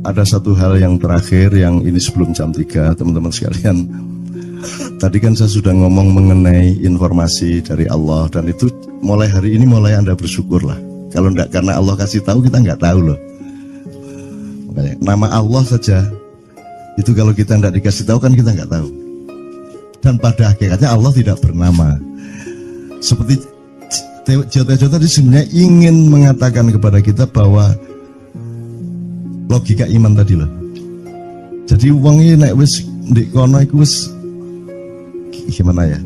ada satu hal yang terakhir yang ini sebelum jam 3, teman-teman sekalian. Tadi kan saya sudah ngomong mengenai informasi dari Allah, dan itu mulai hari ini mulai Anda bersyukurlah. Kalau enggak karena Allah kasih tahu, kita enggak tahu loh. Makanya nama Allah saja itu kalau kita enggak dikasih tahu kan kita enggak tahu. Dan pada hakikatnya Allah tidak bernama. Seperti Joto tadi sebenarnya ingin mengatakan kepada kita bahwa logika iman tadi loh. Jadi wong ini nek wis ndek kono iku wis gimana ya?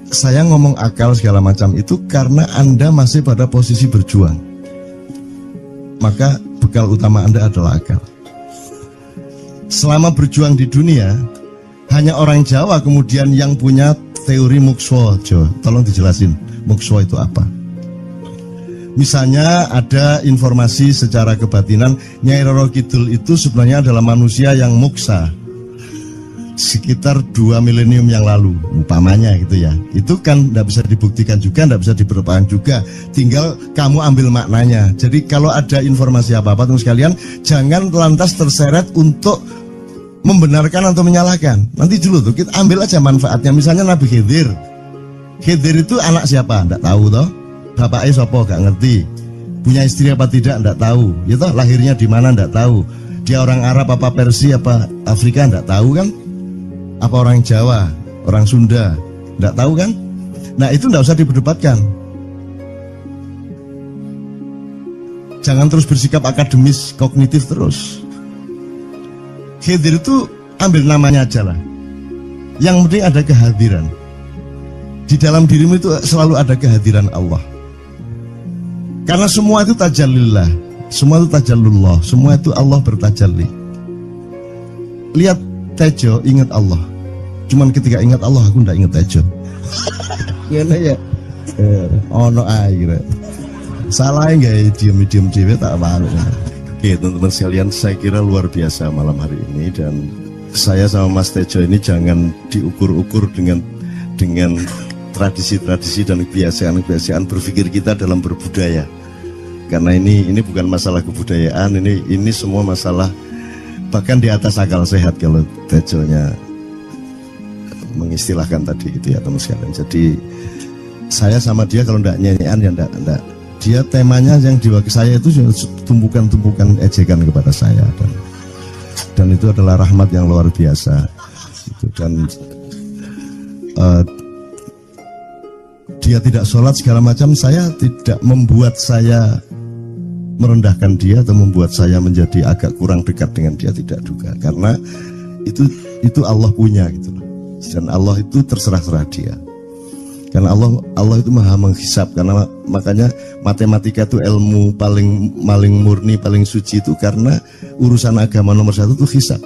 Saya ngomong akal segala macam itu karena Anda masih pada posisi berjuang. Maka bekal utama Anda adalah akal. Selama berjuang di dunia, hanya orang Jawa kemudian yang punya teori mukswa. Tolong dijelasin, mukswa itu apa? Misalnya ada informasi secara kebatinan Nyai Roro Kidul itu sebenarnya adalah manusia yang muksa sekitar 2 milenium yang lalu, umpamanya gitu ya. Itu kan tidak bisa dibuktikan juga, tidak bisa diperlukan juga. Tinggal kamu ambil maknanya. Jadi kalau ada informasi apa-apa teman sekalian, jangan lantas terseret untuk membenarkan atau menyalahkan. Nanti dulu tuh kita ambil aja manfaatnya. Misalnya Nabi Khidir. Khidir itu anak siapa? Tidak tahu toh. Bapaknya siapa? Gak ngerti. Punya istri apa tidak? Tidak tahu. Ya toh, lahirnya di mana? Tidak tahu. Dia orang Arab apa Persia apa Afrika? Tidak tahu kan? Apa orang Jawa, orang Sunda? Tidak tahu kan? Nah itu tidak usah diperdebatkan. Jangan terus bersikap akademis, kognitif terus. Khidir itu ambil namanya aja lah. Yang penting ada kehadiran. Di dalam dirimu itu selalu ada kehadiran Allah. Karena semua itu tajallillah, semua itu tajallullah, semua itu Allah bertajalli. Lihat Tejo, ingat Allah. Cuman ketika ingat Allah, aku ndak ingat Tejo. Gimana ya? Ono air. Salah nggak diem-diem cewek tak malu. Oke teman-teman sekalian, saya kira luar biasa malam hari ini, dan saya sama Mas Tejo ini jangan diukur-ukur dengan tradisi-tradisi dan kebiasaan-kebiasaan berpikir kita dalam berbudaya. Karena ini bukan masalah kebudayaan, ini semua masalah bahkan di atas akal sehat kalau Tejonya mengistilahkan tadi gitu ya teman sekalian. Jadi saya sama dia kalau ndak nyanyian ya ndak. Dia temanya yang diwakili saya itu tumpukan-tumpukan ejekan kepada saya, dan itu adalah rahmat yang luar biasa. Gitu. Dan dia tidak sholat segala macam, saya tidak membuat saya merendahkan dia atau membuat saya menjadi agak kurang dekat dengan dia, tidak juga, karena itu Allah punya gitu loh. Dan Allah itu terserah-serah dia. Karena Allah itu maha menghisab. Karena makanya matematika itu ilmu paling murni, paling suci itu karena urusan agama nomor 1 itu hisab.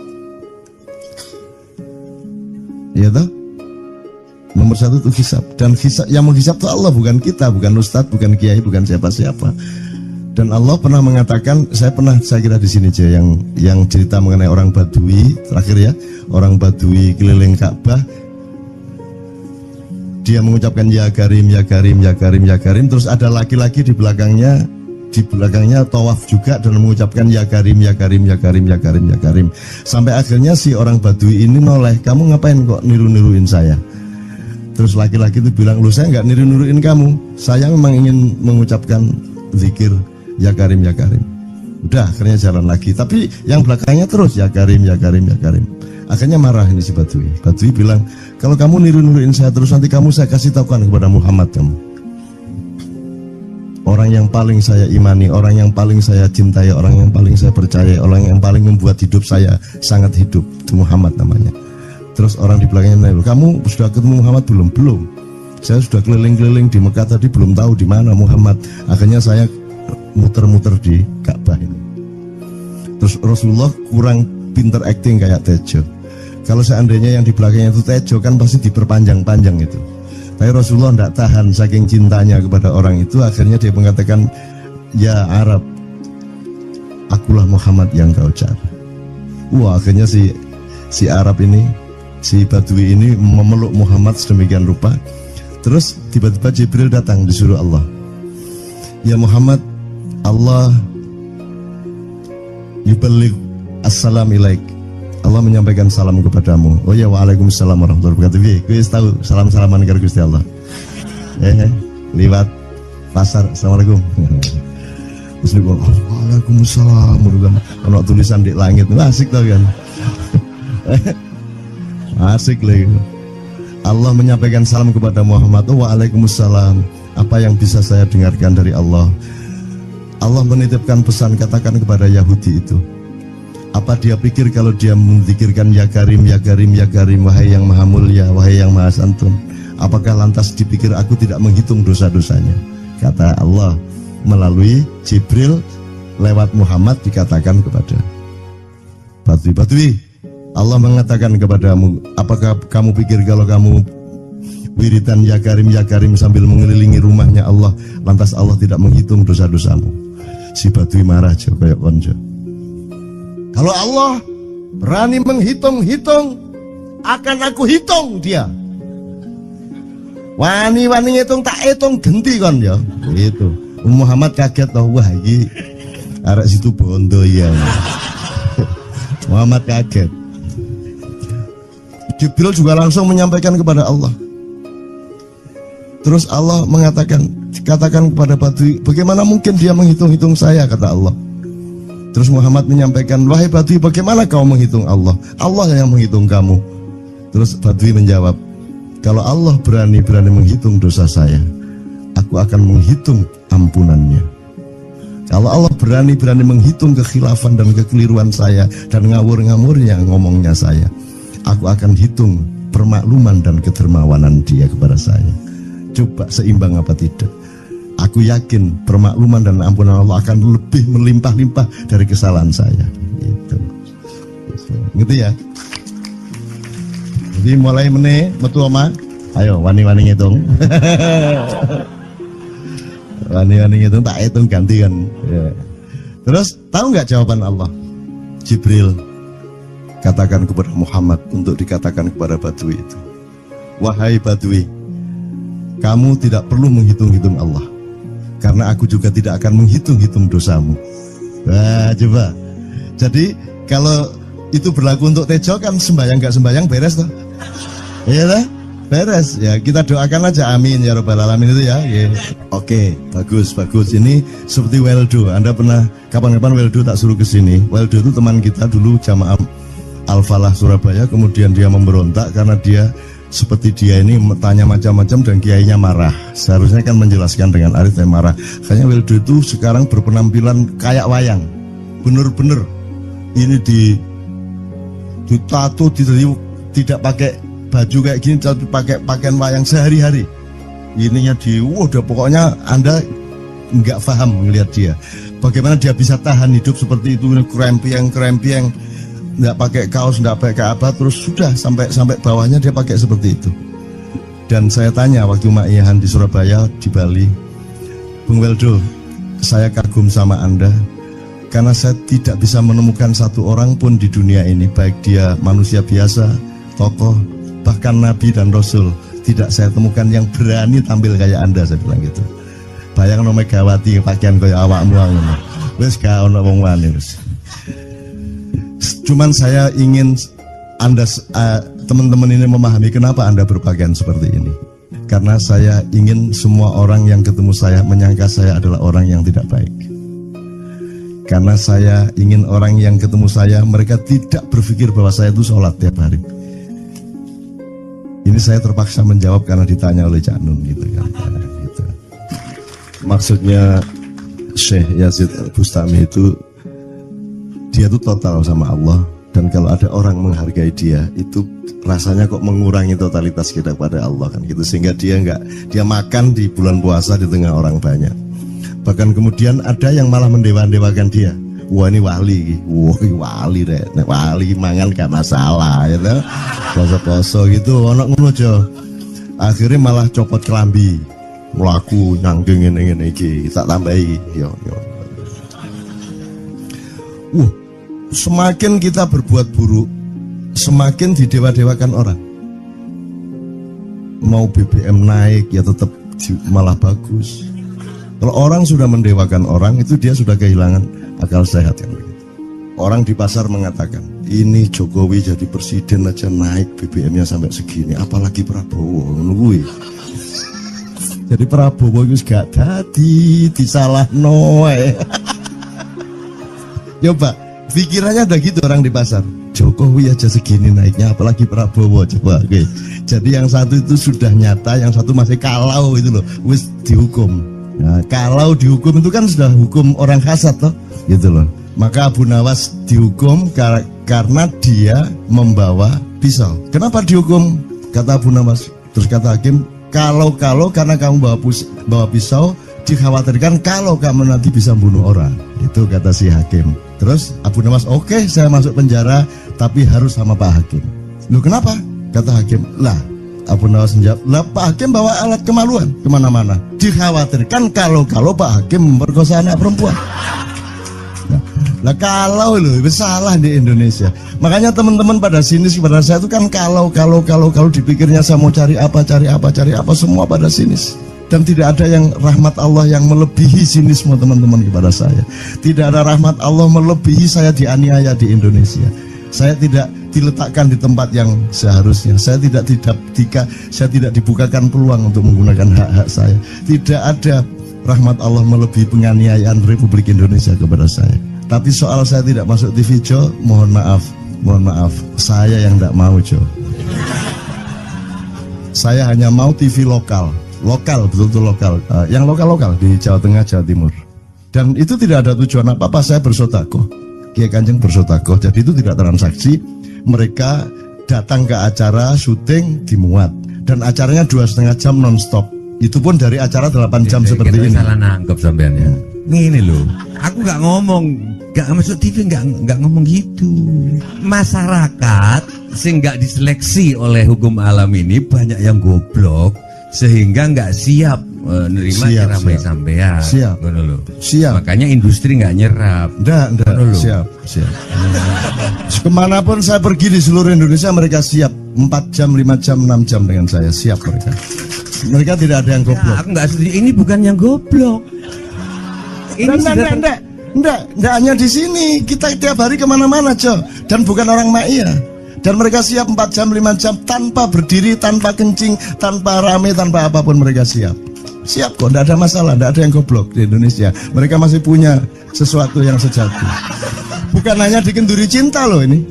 Ya toh? Nomor 1 itu hisab. Dan hisab, yang menghisab itu Allah, bukan kita, bukan ustadz, bukan kiai, bukan siapa-siapa. Dan Allah pernah mengatakan, saya kira di sini aja yang cerita mengenai orang Badui terakhir ya, orang Badui keliling Ka'bah, dia mengucapkan ya Karim, ya Karim, ya Karim, ya Karim, terus ada laki-laki di belakangnya tawaf juga dan mengucapkan ya Karim, ya Karim, ya Karim, ya Karim, ya Karim, sampai akhirnya si orang Badui ini noleh, kamu ngapain kok niru-niruin saya? Terus laki-laki itu bilang, lu saya nggak niru-niruin kamu, saya memang ingin mengucapkan zikir ya Karim, ya Karim. Udah akhirnya jalan lagi, tapi yang belakangnya terus ya Karim, ya Karim, ya Karim. Akhirnya marah ini si Badui. Badui bilang, kalau kamu niru-niruin saya terus, nanti saya kasih tahukan kepada Muhammad kamu. Orang yang paling saya imani, orang yang paling saya cintai, orang yang paling saya percaya, orang yang paling membuat hidup saya sangat hidup, itu Muhammad namanya. Terus orang di belakangnya bilang, kamu sudah ketemu Muhammad belum? Belum. Saya sudah keliling-keliling di Mekah tadi, belum tahu di mana Muhammad. Akhirnya saya muter-muter di Ka'bah ini. Terus Rasulullah kurang pinter acting kayak Tejo. Kalau seandainya yang di belakangnya itu Tejo kan pasti diperpanjang-panjang itu. Tapi Rasulullah tidak tahan saking cintanya kepada orang itu, akhirnya dia mengatakan, ya Arab, akulah Muhammad yang kau cari. Wah, akhirnya si Arab ini, si Badui ini memeluk Muhammad sedemikian rupa. Terus tiba-tiba Jibril datang disuruh Allah, ya Muhammad, Allah Yuballigh assalam ilaik. Allah menyampaikan salam kepadamu. Oh ya, waalaikumsalam warahmatullahi wabarakatuh. Kuwi tahu salam-salaman karo Gusti Allah. Liwat pasar, assalamualaikum. Terus dia bilang, waalaikumsalam, kan ono tulisan di langit, asik tau kan. Asik lagi. Allah menyampaikan salam kepada Muhammad. Oh, waalaikumsalam. Apa yang bisa saya dengarkan dari Allah? Allah menitipkan pesan, katakan kepada Yahudi itu. Apa dia pikir kalau dia menzikirkan ya Karim, ya Karim, ya Karim, wahai yang maha mulia, wahai yang maha santun, apakah lantas dipikir aku tidak menghitung dosa-dosanya? Kata Allah melalui Jibril lewat Muhammad dikatakan kepada Badui, Allah mengatakan kepadamu, apakah kamu pikir kalau kamu wiridan ya Karim sambil mengelilingi rumahnya Allah, lantas Allah tidak menghitung dosa-dosamu? Si Badui marah aja kayak konco. Kalau Allah berani menghitung-hitung, akan aku hitung dia. Wani-wani ngitung tak hitung genti kon ya. Gitu. Muhammad kaget toh, wah iki arek situ bondo ya. Muhammad kaget. Jibril juga langsung menyampaikan kepada Allah. Terus Allah mengatakan, katakan kepada Badui, bagaimana mungkin dia menghitung-hitung saya, kata Allah. Terus Muhammad menyampaikan, wahai Badui, bagaimana kau menghitung Allah? Allah yang menghitung kamu. Terus Badui menjawab, kalau Allah berani menghitung dosa saya, aku akan menghitung ampunannya. Kalau Allah berani menghitung kekhilafan dan kekeliruan saya dan ngawur-ngawurnya ngomongnya saya, aku akan hitung permakluman dan kedermawanan dia kepada saya. Coba seimbang apa tidak? Aku yakin permakluman dan ampunan Allah akan lebih melimpah-limpah dari kesalahan saya. Gitu ya. Jadi mulai metu oma, ayo wani-wani ngitung. Wani-wani ngitung tak hitung gantian. Ya. Terus tahu nggak jawaban Allah? Jibril katakan kepada Muhammad untuk dikatakan kepada Badui itu, wahai Badui, kamu tidak perlu menghitung-hitung Allah, karena aku juga tidak akan menghitung-hitung dosamu. Nah, coba. Jadi kalau itu berlaku untuk Tejo kan sembahyang gak sembahyang beres toh? Iya lah, beres. Ya kita doakan aja, amin ya robbal alamin itu ya. Yeah. Oke, bagus. Ini seperti Weldo. Anda pernah kapan-kapan Weldo tak suruh ke sini. Weldo itu teman kita dulu jamaah Al-Falah Surabaya, kemudian dia memberontak karena dia seperti dia ini tanya macam-macam dan kiainya marah. Seharusnya kan menjelaskan dengan arif, yang marah. Kayaknya Weldo itu sekarang berpenampilan kayak wayang. Bener-bener ini ditato, tidak pakai baju kayak gini, tapi pakai pakaian wayang sehari-hari. Ininya udah pokoknya Anda nggak paham ngelihat dia. Bagaimana dia bisa tahan hidup seperti itu, krempiang, nggak pakai kaos, nggak pakai apa, terus sudah sampai bawahnya dia pakai seperti itu. Dan saya tanya waktu Ma'iyahan di Surabaya, di Bali, Bung Weldo, saya kagum sama Anda karena saya tidak bisa menemukan satu orang pun di dunia ini, baik dia manusia biasa, tokoh, bahkan Nabi dan Rasul, tidak saya temukan yang berani tampil kayak Anda. Saya bilang gitu. Bayang no Megawati pakaian kayak awakmu ngono. Wis gak ono wong wani wis. Cuman saya ingin Anda teman-teman ini memahami kenapa Anda berpakaian seperti ini. Karena saya ingin semua orang yang ketemu saya menyangka saya adalah orang yang tidak baik. Karena saya ingin orang yang ketemu saya, mereka tidak berpikir bahwa saya itu sholat tiap hari. Ini saya terpaksa menjawab karena ditanya oleh Cak Nun gitu kan. Gitu. Maksudnya Syekh Yazid Bustami itu, dia itu total sama Allah, dan kalau ada orang menghargai dia itu rasanya kok mengurangi totalitas kita kepada Allah kan gitu, sehingga dia makan di bulan puasa di tengah orang banyak. Bahkan kemudian ada yang malah mendewa-dewakan dia. Wah ini wali, wali deh, wali mangan gak masalah, ya gitu. Poso-poso gitu, ono ngono aja. Akhirnya malah copot kelambi, melaku nyanggeng ini tak tambahi, yo. Semakin kita berbuat buruk, semakin didewa-dewakan orang. Mau BBM naik ya tetap malah bagus. Kalau orang sudah mendewakan orang, itu dia sudah kehilangan akal sehat yang begitu. Orang di pasar mengatakan, ini Jokowi jadi presiden aja naik BBM-nya sampai segini, apalagi Prabowo. Nungguin. Jadi Prabowo itu gak tadi disalah noe. Coba pikirannya ada gitu orang di pasar. Jokowi aja segini naiknya, apalagi Prabowo. Coba, oke. Jadi yang satu itu sudah nyata, yang satu masih kalau itu loh, wis dihukum. Nah, kalau dihukum itu kan sudah hukum orang kasat loh, gitu loh. Maka Abu Nawas dihukum karena dia membawa pisau. Kenapa dihukum? Kata Abu Nawas. Terus kata hakim, kalau karena kamu bawa pisau, dikhawatirkan kalau kamu nanti bisa bunuh orang. Itu kata si hakim. Terus Abu Nawas, oke, saya masuk penjara, tapi harus sama Pak Hakim. Loh kenapa? Kata hakim, lah Abu Nawas menjawab, lah Pak Hakim bawa alat kemaluan kemana-mana. Dikhawatirkan kalau Pak Hakim memperkosa anak perempuan. Lah kalau loh, salah di Indonesia. Makanya teman-teman pada sinis kepada saya itu kan kalau dipikirnya saya mau cari apa semua pada sinis. Dan tidak ada yang rahmat Allah yang melebihi sinisme teman-teman kepada saya. Tidak ada rahmat Allah melebihi saya dianiaya di Indonesia. Saya tidak diletakkan di tempat yang seharusnya. Saya tidak dibukakan peluang untuk menggunakan hak-hak saya. Tidak ada rahmat Allah melebihi penganiayaan Republik Indonesia kepada saya. Tapi soal saya tidak masuk TV Jo, mohon maaf, saya yang tidak mau Jo. Saya hanya mau TV lokal, betul-betul lokal, yang lokal di Jawa Tengah, Jawa Timur. Dan itu tidak ada tujuan apa-apa, saya bersodakoh, Kiai Kanjeng bersodakoh, jadi itu tidak transaksi. Mereka datang ke acara syuting dimuat, dan acaranya 2,5 jam non-stop. Itu pun dari acara 8 jam seperti ini. Salah nangkep sampean ya. Ini loh, aku nggak ngomong, nggak masuk TV, nggak ngomong gitu. Masyarakat sing nggak diseleksi oleh hukum alam ini banyak yang goblok sehingga nggak siap nerima ceramah sampean. Siap. Makanya industri nggak nyerap. Nggak. Siap. Kemanapun saya pergi di seluruh Indonesia mereka siap 4 jam, 5 jam, 6 jam dengan saya, siap mereka. Mereka tidak ada yang goblok. Nah, aku nggak setuju. Ini bukan yang goblok. Enggak hanya di sini, kita tiap hari kemana-mana Jo, dan bukan orang Ma'iyah. Dan mereka siap 4 jam, 5 jam tanpa berdiri, tanpa kencing, tanpa rame, tanpa apapun mereka siap kok, enggak ada masalah, enggak ada yang goblok di Indonesia. Mereka masih punya sesuatu yang sejati. Bukan hanya dikenduri cinta loh ini.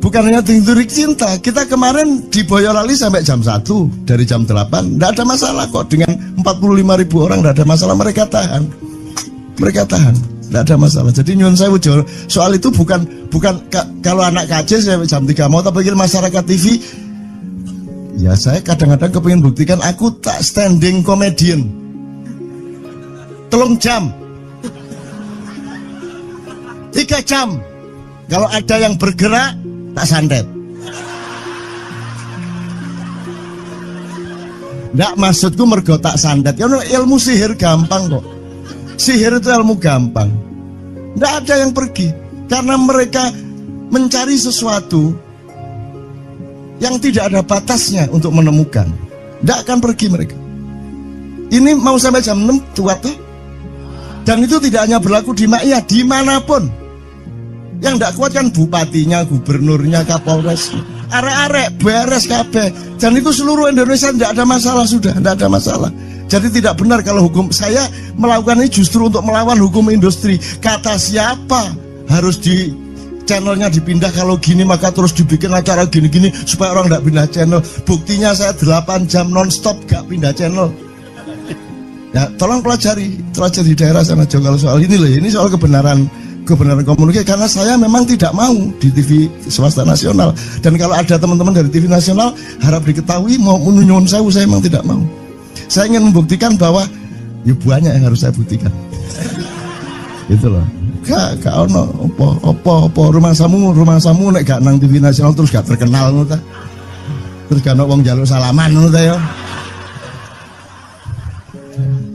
Bukan hanya dikenduri cinta, kita kemarin di Boyolali sampai jam 1, dari jam 8, enggak ada masalah kok, dengan 45.000 orang enggak ada masalah, mereka tahan, enggak ada masalah. Jadi nyuwun sewu soal itu bukan kalau anak KJ saya jam 3 mau tak pikir masyarakat TV. Ya saya kadang-kadang kepingin buktikan aku tak standing comedian 3 jam 3 jam kalau ada yang bergerak tak santet. Nggak, maksudku mergo tak santet. Ya ilmu sihir gampang kok. Sihir itu ilmu gampang. Nggak ada yang pergi karena mereka mencari sesuatu yang tidak ada batasnya untuk menemukan. Nggak akan pergi mereka. Ini mau sampai jam 6 kuat tuh. Dan itu tidak hanya berlaku di Ma'iyah, dimanapun. Yang tidak kuat kan bupatinya, gubernurnya, kapolres, arek-arek beres kabeh. Dan itu seluruh Indonesia tidak ada masalah, sudah tidak ada masalah. Jadi tidak benar kalau hukum saya melakukan ini justru untuk melawan hukum industri. Kata siapa harus di channelnya dipindah, kalau gini maka terus dibikin acara gini-gini supaya orang tidak pindah channel. Buktinya saya 8 jam non-stop gak pindah channel. Ya tolong pelajari di daerah sana juga kalau soal ini loh. Ini soal kebenaran komunikasi, karena saya memang tidak mau di TV swasta nasional. Dan kalau ada teman-teman dari TV nasional harap diketahui mau nyuwun sewu, saya memang tidak mau. Saya ingin membuktikan bahwa ya banyak yang harus saya buktikan. Itu loh. Gak ono opo rumah samu nek gak nang TV nasional terus gak terkenal ngono ta. Terus gak ono wong njaluk salaman ngono ta ya.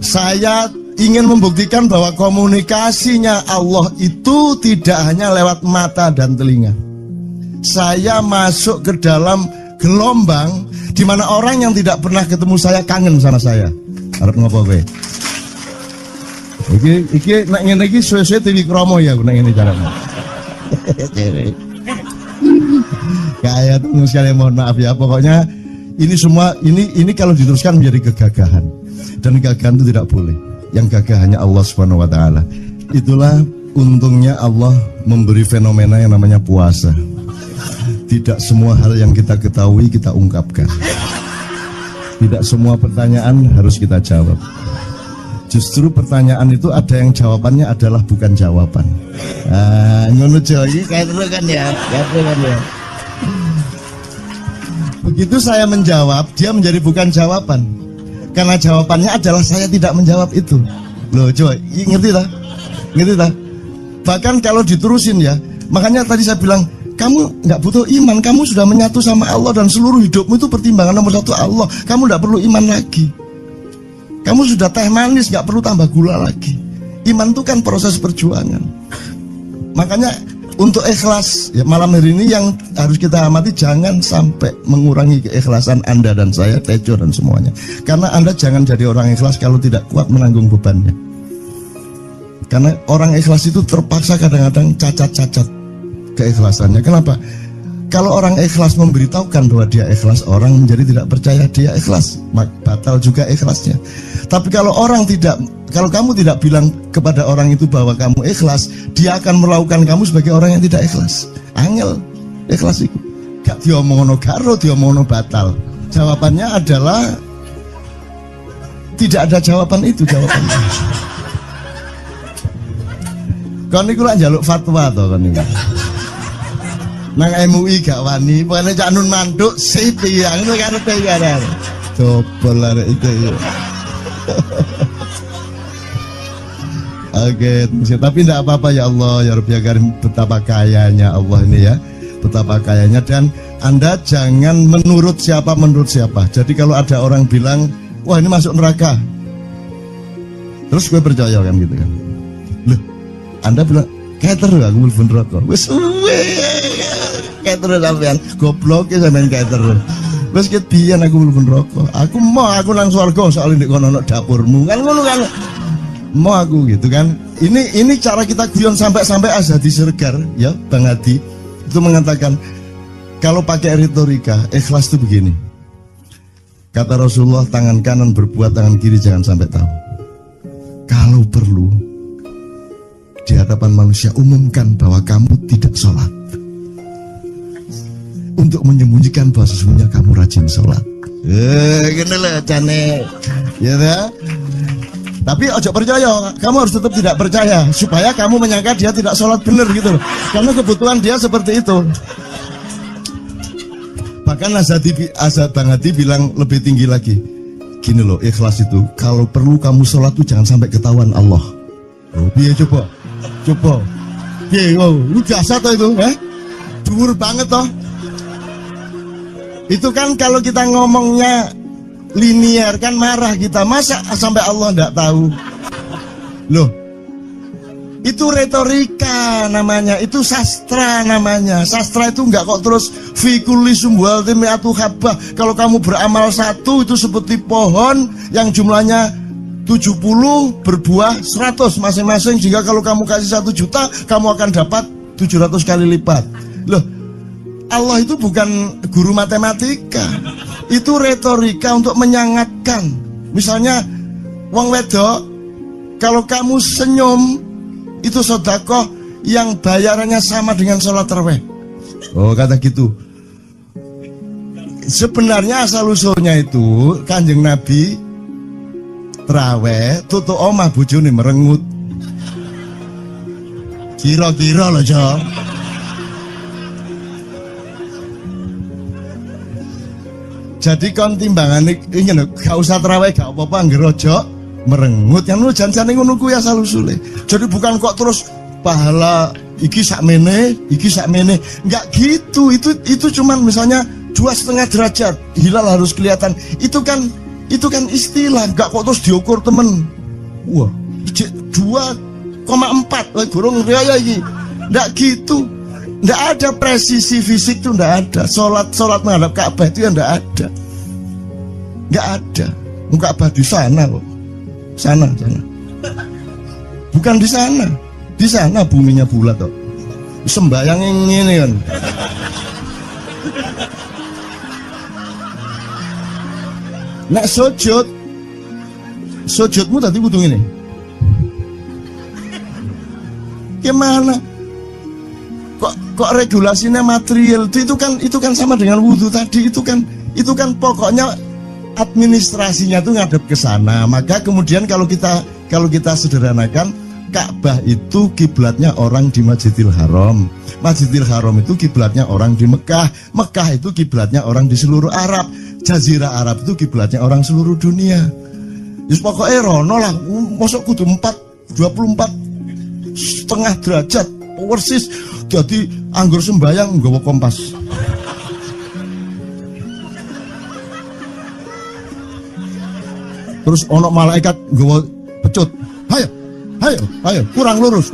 Saya ingin membuktikan bahwa komunikasinya Allah itu tidak hanya lewat mata dan telinga. Saya masuk ke dalam gelombang di mana orang yang tidak pernah ketemu saya kangen sama saya. Harap ngopo kowe? Iki nak ngene iki suwe-suwe TV Kromo ya nak ngene caranya. Kayak tuh sekali mohon maaf ya, pokoknya ini semua ini kalau diteruskan menjadi kegagahan, dan kegagahan itu tidak boleh. Yang gagah hanya Allah Subhanahu wa taala. Itulah untungnya Allah memberi fenomena yang namanya puasa. Tidak semua hal yang kita ketahui kita ungkapkan. Tidak semua pertanyaan harus kita jawab. Justru pertanyaan itu ada yang jawabannya adalah bukan jawaban. Ngono iki kayak terus kan ya, Begitu saya menjawab, dia menjadi bukan jawaban. Karena jawabannya adalah saya tidak menjawab itu. Loh, coba, ngerti tak? Ngerti tak? Bahkan kalau diterusin ya, makanya tadi saya bilang, kamu nggak butuh iman, kamu sudah menyatu sama Allah dan seluruh hidupmu itu pertimbangan nomor satu Allah. Kamu nggak perlu iman lagi. Kamu sudah teh manis, nggak perlu tambah gula lagi. Iman itu kan proses perjuangan. Makanya untuk ikhlas ya, malam hari ini yang harus kita amati, jangan sampai mengurangi keikhlasan Anda dan saya, Tejo dan semuanya. Karena Anda jangan jadi orang ikhlas kalau tidak kuat menanggung bebannya. Karena orang ikhlas itu terpaksa kadang-kadang cacat-cacat keikhlasannya. Kenapa? Kalau orang ikhlas memberitahukan bahwa dia ikhlas, orang menjadi tidak percaya dia ikhlas, batal juga ikhlasnya. Tapi kalau kamu tidak bilang kepada orang itu bahwa kamu ikhlas, dia akan melakukan kamu sebagai orang yang tidak ikhlas. Angel ikhlas itu. Gak diomongno karo, diomongno batal. Jawabannya adalah tidak ada jawaban itu, jawabannya. Kon niku lak njaluk fatwa to kon niku. Nang MUI gak wani, pokoknya Cak Nun manduk sip ya, ngono karepe ya. Coba lah itu ya. Oke, tapi tidak apa-apa ya Allah, ya Rabbi ya Karim, betapa kayanya Allah ini ya, betapa kayanya. Dan Anda jangan menurut siapa. Jadi kalau ada orang bilang, wah ini masuk neraka, terus gue percaya kan gitu kan. Loh, Anda bilang, kayak terus aku mlebu neraka. Wis kayak terus sampean, goblok ya sampean kayak terus. Wis ket biyen aku mlebu neraka. Aku nang swarga soalnya ndek kono dapurmu. Kan ngono kan. Mau aku gitu kan. Ini cara kita guyon sampai Azhadi Siregar ya, Bang Hadi itu mengatakan kalau pakai retorika ikhlas itu begini. Kata Rasulullah, tangan kanan berbuat, tangan kiri jangan sampai tahu. Kalau perlu di hadapan manusia umumkan bahwa kamu tidak sholat, untuk menyembunyikan bahwa sesungguhnya kamu rajin sholat. Gini lah cane, ya dah. Tapi ojo percaya, kamu harus tetap tidak percaya supaya kamu menyangka dia tidak sholat benar gitu loh. Karena kebutuhan dia seperti itu. Bahkan Bang Hadi bilang lebih tinggi lagi. Gini loh, ikhlas itu kalau perlu kamu sholat tuh jangan sampai ketahuan Allah. Oh, biar coba. Wow, lu jasa toh itu, Dhuwur banget toh. Itu kan kalau kita ngomongnya linear kan marah kita, masa sampai Allah enggak tahu. Loh, itu retorika namanya, itu sastra namanya. Sastra itu enggak kok terus fi kulli sumbuhatin mi'atu habbah. Kalau kamu beramal satu itu seperti pohon yang jumlahnya 70 berbuah 100 masing-masing, sehingga kalau kamu kasih 1 juta kamu akan dapat 700 kali lipat. Loh, Allah itu bukan guru matematika. Itu retorika untuk menyangatkan. Misalnya wong wedok, kalau kamu senyum itu sedekah yang bayarannya sama dengan sholat tarawih. Oh, kata gitu. Sebenarnya asal usulnya itu Kanjeng Nabi tarawih tutuk omah bojone merengut. Kira-kira loh, Jom. Jadi kon timbangan ini lho, gak usah terawih gak apa-apa, anggere aja merengut. Yang lu janjane ngono kuwi asal usule. Jadi bukan kok terus pahala iki sakmene, enggak gitu. Itu cuman misalnya 2,5 derajat hilal harus kelihatan. Itu kan istilah, enggak kok terus diukur temen. Wah, 2,4 gurung riya iki. Enggak gitu. Nggak ada presisi fisik tuh, nggak ada. Sholat menghadap Ka'bah itu ya nggak ada. Nggak ada. Ka'bah di sana kok. Sana. Bukan di sana. Di sana buminya bulat kok. Sembayang ini kan. Nek sujudmu tadi kudu ini. Gimana? Kok regulasinya material itu kan sama dengan wudhu tadi, itu kan pokoknya administrasinya tuh ngadep ke sana. Maka kemudian kalau kita sederhanakan, Ka'bah itu kiblatnya orang di Masjidil Haram. Masjidil Haram itu kiblatnya orang di Mekah. Mekah itu kiblatnya orang di seluruh Arab. Jazirah Arab itu kiblatnya orang seluruh dunia. Yus pokoknya rono lah, masuk kudu 24 setengah derajat persis. Jadi anggur sembayang nggawa kompas. Terus ono malaikat nggawa pecut. Ayo, kurang lurus.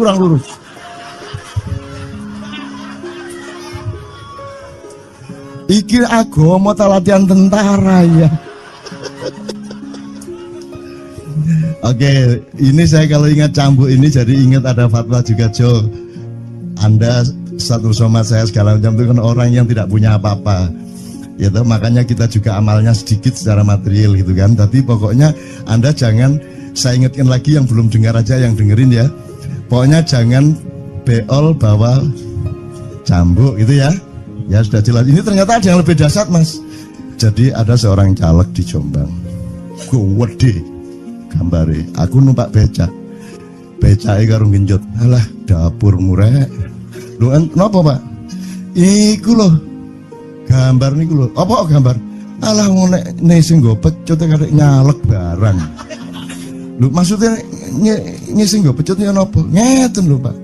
Iki agama ta latihan tentara ya. Oke, ini saya kalau ingat cambuk ini jadi ingat ada fatwa juga, Jo. Anda satu somad saya segala macam itu kan orang yang tidak punya apa-apa. Gitu, makanya kita juga amalnya sedikit secara material gitu kan. Tapi pokoknya Anda jangan, saya ingatkan lagi yang belum dengar aja, yang dengerin ya. Pokoknya jangan beol bawa cambuk gitu ya. Ya sudah jelas. Ini ternyata ada yang lebih dahsyat, Mas. Jadi ada seorang caleg di Jombang. Gede gambare. Aku numpak becak. Becake karo genjot. Alah, dapur murek. Lho napa, Pak? Iku lho. Gambar niku lho. Apa gambar? Alah ngene sing nggo pecut karek nyalek barang. Lho maksudnya sing nggo pecut ya napa? Ngeten lho, Pak.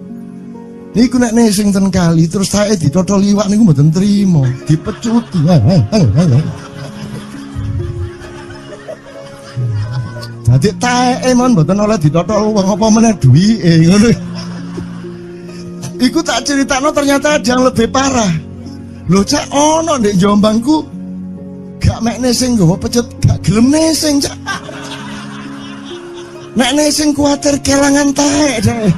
Niku nek sing ten kali terus saya ditotol iwak niku mboten trimo, dipecuti. Dadi taeke mon mboten oleh ditotol wong apa meneh duwike ngono. Iku tak critakno ternyata ada yang lebih parah. Lho cak ono ndek Jombangku gak mek nesing nggawa pecut, gak gelem nesing cak. Nek nesing kuwatir kelangan taek deh.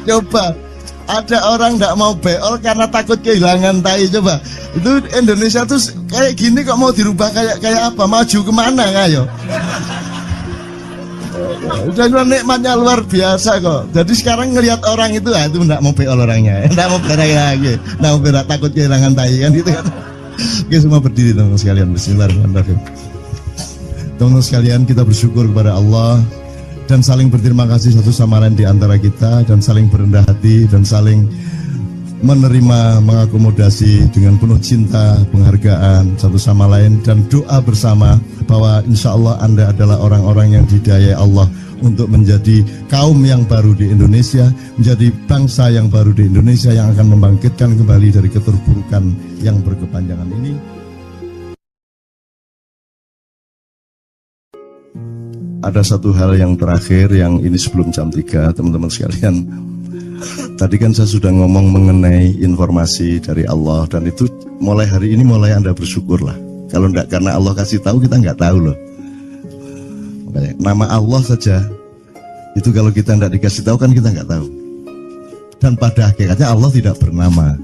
Coba ada orang nggak mau beol karena takut kehilangan tai. Coba itu Indonesia tuh kayak gini kok mau dirubah kayak apa? Maju kemana kayo? Udah nikmatnya luar biasa kok. Jadi sekarang ngelihat orang itu itu nggak mau beol orangnya, nggak mau berak lagi, nggak mau berak, takut kehilangan tai kan gitu kan. Oke, semua berdiri teman-teman sekalian. Bismillahirrahmanirrahim. Teman-teman sekalian, kita bersyukur kepada Allah dan saling berterima kasih satu sama lain di antara kita, dan saling berendah hati dan saling menerima, mengakomodasi dengan penuh cinta, penghargaan satu sama lain, dan doa bersama bahwa insya Allah Anda adalah orang-orang yang didayai Allah untuk menjadi kaum yang baru di Indonesia, menjadi bangsa yang baru di Indonesia yang akan membangkitkan kembali dari keterpurukan yang berkepanjangan ini. Ada satu hal yang terakhir yang ini sebelum jam 3 teman-teman sekalian. Tadi kan saya sudah ngomong mengenai informasi dari Allah, dan itu mulai hari ini mulai Anda bersyukurlah. Kalau enggak karena Allah kasih tahu, kita enggak tahu loh. Makanya, nama Allah saja itu kalau kita enggak dikasih tahu kan kita enggak tahu. Dan pada hakikatnya Allah tidak bernama.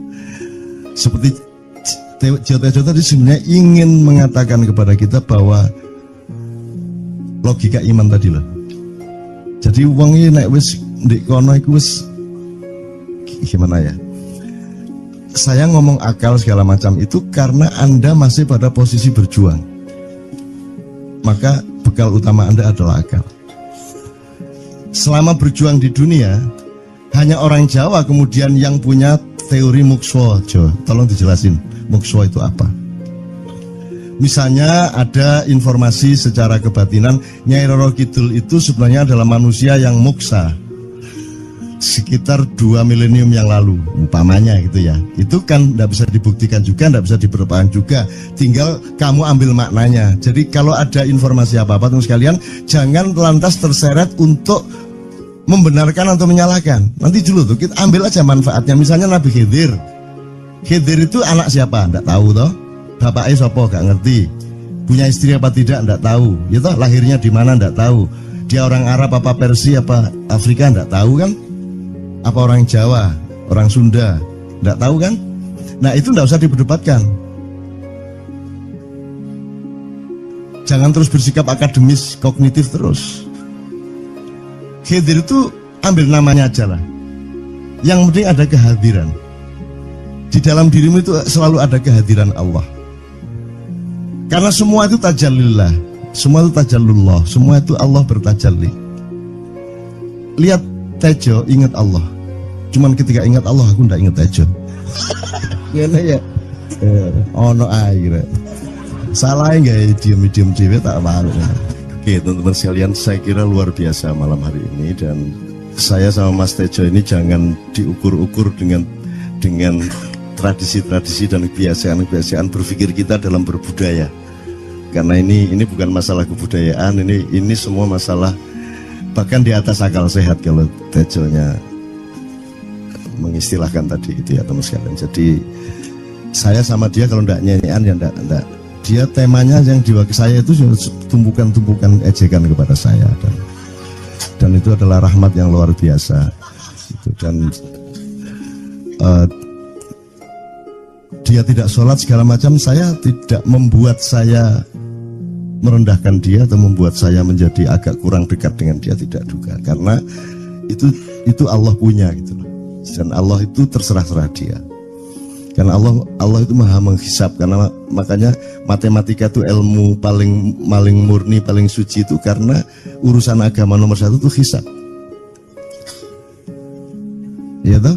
Seperti Jota tadi sebenarnya ingin mengatakan kepada kita bahwa logika iman tadi loh. Jadi wong iki nek wis ndek kono iku wis gimana ya? Saya ngomong akal segala macam itu karena Anda masih pada posisi berjuang. Maka bekal utama Anda adalah akal. Selama berjuang di dunia, hanya orang Jawa kemudian yang punya teori mukswa. Jo, tolong dijelasin mukswa itu apa? Misalnya ada informasi secara kebatinan Nyai Roro Kidul itu sebenarnya adalah manusia yang muksa sekitar 2 milenium yang lalu, umpamanya gitu ya. Itu kan tidak bisa dibuktikan juga, tidak bisa diperlukan juga. Tinggal kamu ambil maknanya. Jadi kalau ada informasi apa-apa teman sekalian, jangan lantas terseret untuk membenarkan atau menyalahkan. Nanti dulu tuh kita ambil aja manfaatnya. Misalnya Nabi Khidir. Khidir itu anak siapa? Tidak tahu toh. Bapaknya sopo gak ngerti. punya istri apa tidak enggak tahu, ya toh, lahirnya di mana enggak tahu, dia orang Arab apa Persia apa Afrika enggak tahu kan, apa orang Jawa, orang Sunda enggak tahu kan. Nah itu enggak usah diperdebatkan. Jangan terus bersikap akademis kognitif terus. Hadir itu ambil namanya aja lah, yang penting ada kehadiran. Di dalam dirimu itu selalu ada kehadiran Allah. Karena semua itu tajallillah, semua itu tajallullah, semua itu Allah bertajalli. Lihat Tejo, ingat Allah. Cuman ketika ingat Allah, aku ndak ingat Tejo. Gimana ya? Ono air. Salah nggak ya diem cewek tak malu. Oke teman-teman sekalian, saya kira luar biasa malam hari ini, dan saya sama Mas Tejo ini jangan diukur-ukur dengan tradisi-tradisi dan kebiasaan-kebiasaan berpikir kita dalam berbudaya. Karena ini bukan masalah kebudayaan, ini semua masalah bahkan di atas akal sehat kalau Tejonya mengistilahkan tadi itu ya teman sekalian. Jadi saya sama dia kalau ndak nyanyian ya ndak. Dia temanya yang diwakili saya itu tumpukan-tumpukan ejekan kepada saya, dan itu adalah rahmat yang luar biasa. Dan dia tidak sholat segala macam, saya tidak membuat saya merendahkan dia atau membuat saya menjadi agak kurang dekat dengan dia, tidak juga, karena itu Allah punya gitu loh. Dan Allah itu terserah-serah dia, karena Allah itu maha menghisap. Karena makanya matematika itu ilmu paling murni, paling suci itu, karena urusan agama nomor satu itu hisap, ya toh.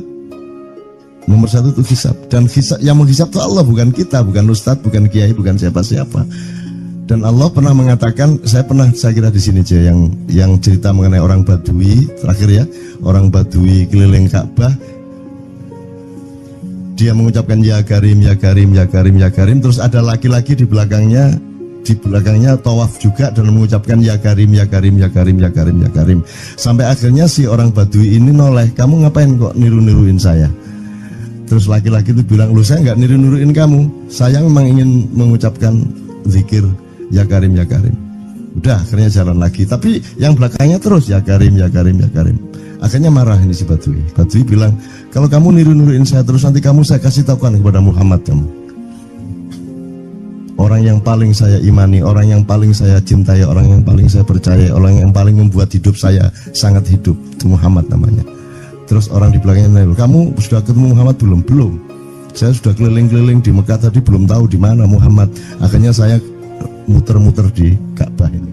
Nomor satu itu hisap, dan hisap, yang menghisap itu Allah, bukan kita, bukan ustadz, bukan kiai, bukan siapa-siapa. Dan Allah pernah mengatakan, saya kira di sini aja yang cerita mengenai orang Badui terakhir ya, orang Badui keliling Ka'bah, dia mengucapkan ya Karim, ya Karim, ya Karim, ya Karim, terus ada laki-laki di belakangnya tawaf juga dan mengucapkan ya Karim, ya Karim, ya Karim, ya Karim, ya Karim, sampai akhirnya si orang Badui ini noleh, kamu ngapain kok niru-niruin saya? Terus laki-laki itu bilang, lu saya nggak niru-niruin kamu, saya memang ingin mengucapkan zikir ya Karim, ya Karim. Udah, akhirnya jalan lagi, tapi yang belakangnya terus ya Karim, ya Karim, ya Karim. Akhirnya marah ini si Badui. Badui bilang, kalau kamu niru-niruin saya terus, nanti saya kasih tahukan kepada Muhammad kamu. Orang yang paling saya imani, orang yang paling saya cintai, orang yang paling saya percaya, orang yang paling membuat hidup saya sangat hidup, itu Muhammad namanya. Terus orang di belakangnya nanya, kamu sudah ketemu Muhammad belum? Belum. Saya sudah keliling-keliling di Mekah tadi, belum tahu di mana Muhammad. Akhirnya saya muter-muter di Ka'bah ini.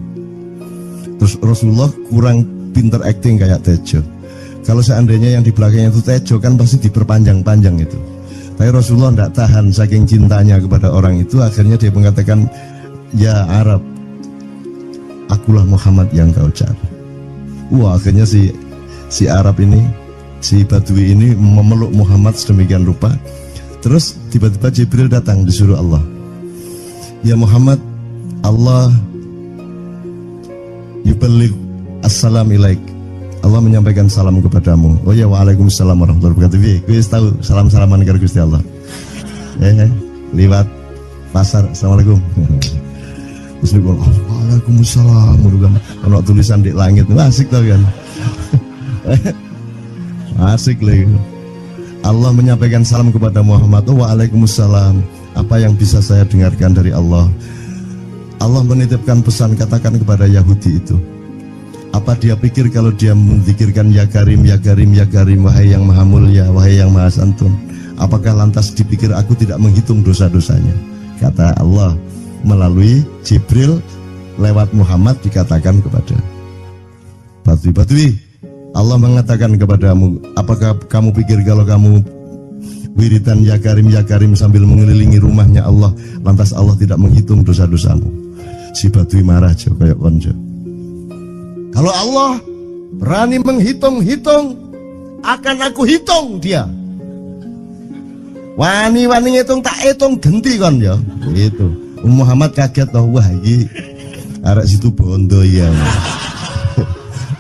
Terus Rasulullah kurang pinter acting kayak Tejo. Kalau seandainya yang di belakangnya itu Tejo, kan pasti diperpanjang-panjang itu. Tapi Rasulullah tidak tahan, saking cintanya kepada orang itu, akhirnya dia mengatakan, ya Arab, akulah Muhammad yang kau cari. Wah, akhirnya si Arab ini, si Badui ini memeluk Muhammad sedemikian rupa. Terus tiba-tiba Jibril datang, disuruh Allah, ya Muhammad, Allah yuballigh assalam ilaik, Allah menyampaikan salam kepadamu. Oh ya, waalaikumsalam warahmatullahi wabarakatuh. Gue tahu salam-salaman karo Gusti Allah. Lewat pasar, assalamualaikum. Terus dia bilang, waalaikumsalam. Kalau tulisan di langit, asik tau kan? Asik lagi. Allah menyampaikan salam kepada Muhammad. Oh, waalaikumsalam. Apa yang bisa saya dengarkan dari Allah? Allah menitipkan pesan, katakan kepada Yahudi itu, apa dia pikir kalau dia menzikirkan ya Karim, ya Karim, ya Karim, wahai yang maha mulia, wahai yang maha santun, apakah lantas dipikir aku tidak menghitung dosa-dosanya? Kata Allah melalui Jibril lewat Muhammad, dikatakan kepada Badui, Allah mengatakan kepadamu, apakah kamu pikir kalau kamu wiridan ya Karim sambil mengelilingi rumahnya Allah, lantas Allah tidak menghitung dosa-dosamu? Si Badui marah jo, kayak konjo. Kalau Allah berani menghitung-hitung, akan aku hitung dia. Wani-wani ngitung tak hitung genti kon ya. Gitu. Muhammad kaget toh, wah iki arek situ bondo ya.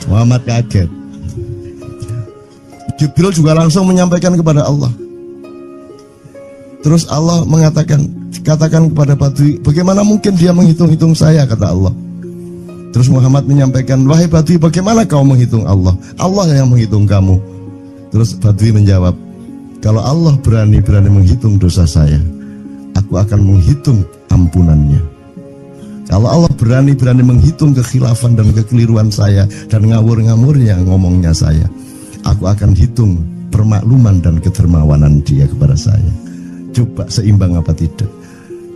Muhammad kaget. Jibril juga langsung menyampaikan kepada Allah. Terus Allah mengatakan, katakan kepada Badui, bagaimana mungkin dia menghitung-hitung saya, kata Allah. Terus Muhammad menyampaikan, wahai Badui, bagaimana kau menghitung Allah? Allah yang menghitung kamu. Terus Badui menjawab, kalau Allah berani-berani menghitung dosa saya, aku akan menghitung ampunannya. Kalau Allah berani-berani menghitung kekhilafan dan kekeliruan saya dan ngawur-ngawurnya ngomongnya saya, aku akan hitung permakluman dan kedermawanan dia kepada saya. Coba seimbang apa tidak?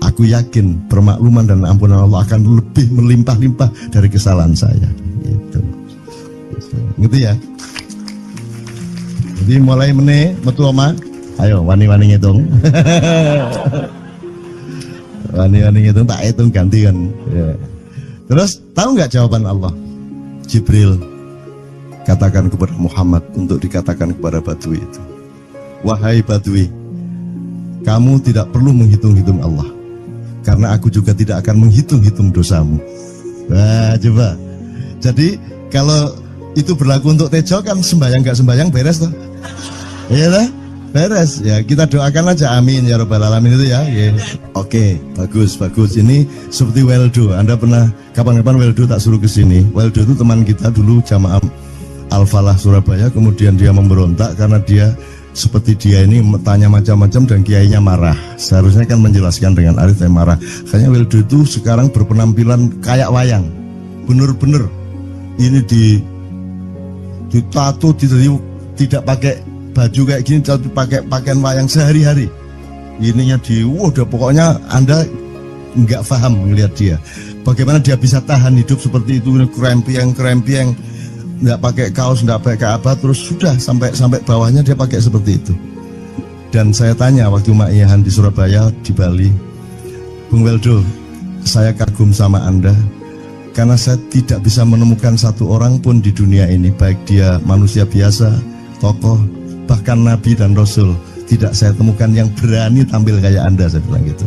Aku yakin permakluman dan ampunan Allah akan lebih melimpah-limpah dari kesalahan saya. Gitu. Ngerti ya? Jadi mulai metu oma, ayo wani-wani ngitung. Wani-wani ngitung tak hitung ganti kan. Ya. Terus tahu nggak jawaban Allah? Jibril katakan kepada Muhammad untuk dikatakan kepada Badui itu, wahai Badui, kamu tidak perlu menghitung-hitung Allah, karena aku juga tidak akan menghitung-hitung dosamu. Wah, coba. Jadi kalau itu berlaku untuk Tejo kan sembahyang gak sembahyang beres toh? Iya lah, beres. Ya kita doakan aja, amin ya robbal alamin itu ya. Yeah. Oke, bagus. Ini seperti Weldo. Anda pernah kapan-kapan Weldo tak suruh ke sini. Weldo itu teman kita dulu jamaah Al-Falah Surabaya, kemudian dia memberontak karena dia seperti dia ini tanya macam-macam dan kiainya marah. Seharusnya kan menjelaskan dengan arif yang marah. Kayaknya Weldo itu sekarang berpenampilan kayak wayang. Bener-bener ini ditato, tidak pakai baju kayak gini, tapi pakai pakaian wayang sehari-hari. Ininya udah pokoknya Anda nggak paham melihat dia. Bagaimana dia bisa tahan hidup seperti itu, krempieng, nggak pakai kaos, nggak pakai apa, terus sudah sampai bawahnya dia pakai seperti itu. Dan saya tanya waktu Ma'iyahan di Surabaya, di Bali, Bung Weldo, saya kagum sama Anda karena saya tidak bisa menemukan satu orang pun di dunia ini, baik dia manusia biasa, tokoh, bahkan Nabi dan Rasul, tidak saya temukan yang berani tampil kayak Anda, saya bilang gitu.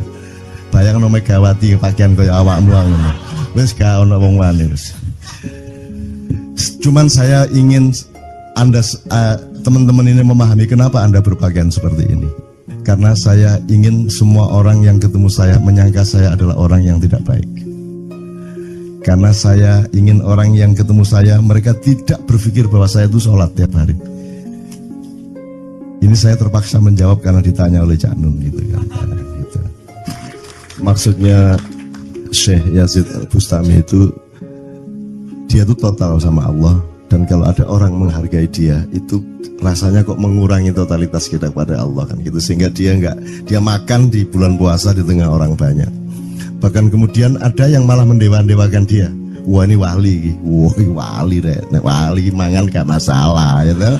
Bayang no Megawati pakaian kayak awakmu ngono. Wis gak ono wong wani wis. Cuman saya ingin Anda teman-teman ini memahami kenapa Anda berpakaian seperti ini. Karena saya ingin semua orang yang ketemu saya menyangka saya adalah orang yang tidak baik. Karena saya ingin orang yang ketemu saya, mereka tidak berpikir bahwa saya itu sholat tiap hari. Ini saya terpaksa menjawab karena ditanya oleh Cak Nun gitu kan. Gitu. Maksudnya Syekh Yazid Bustami itu, dia itu total sama Allah, dan kalau ada orang menghargai dia itu rasanya kok mengurangi totalitas kita kepada Allah kan gitu, sehingga dia makan di bulan puasa di tengah orang banyak. Bahkan kemudian ada yang malah mendewa-dewakan dia. Wah ini wali, wah ini wali deh, nek wali mangan gak masalah ya gitu.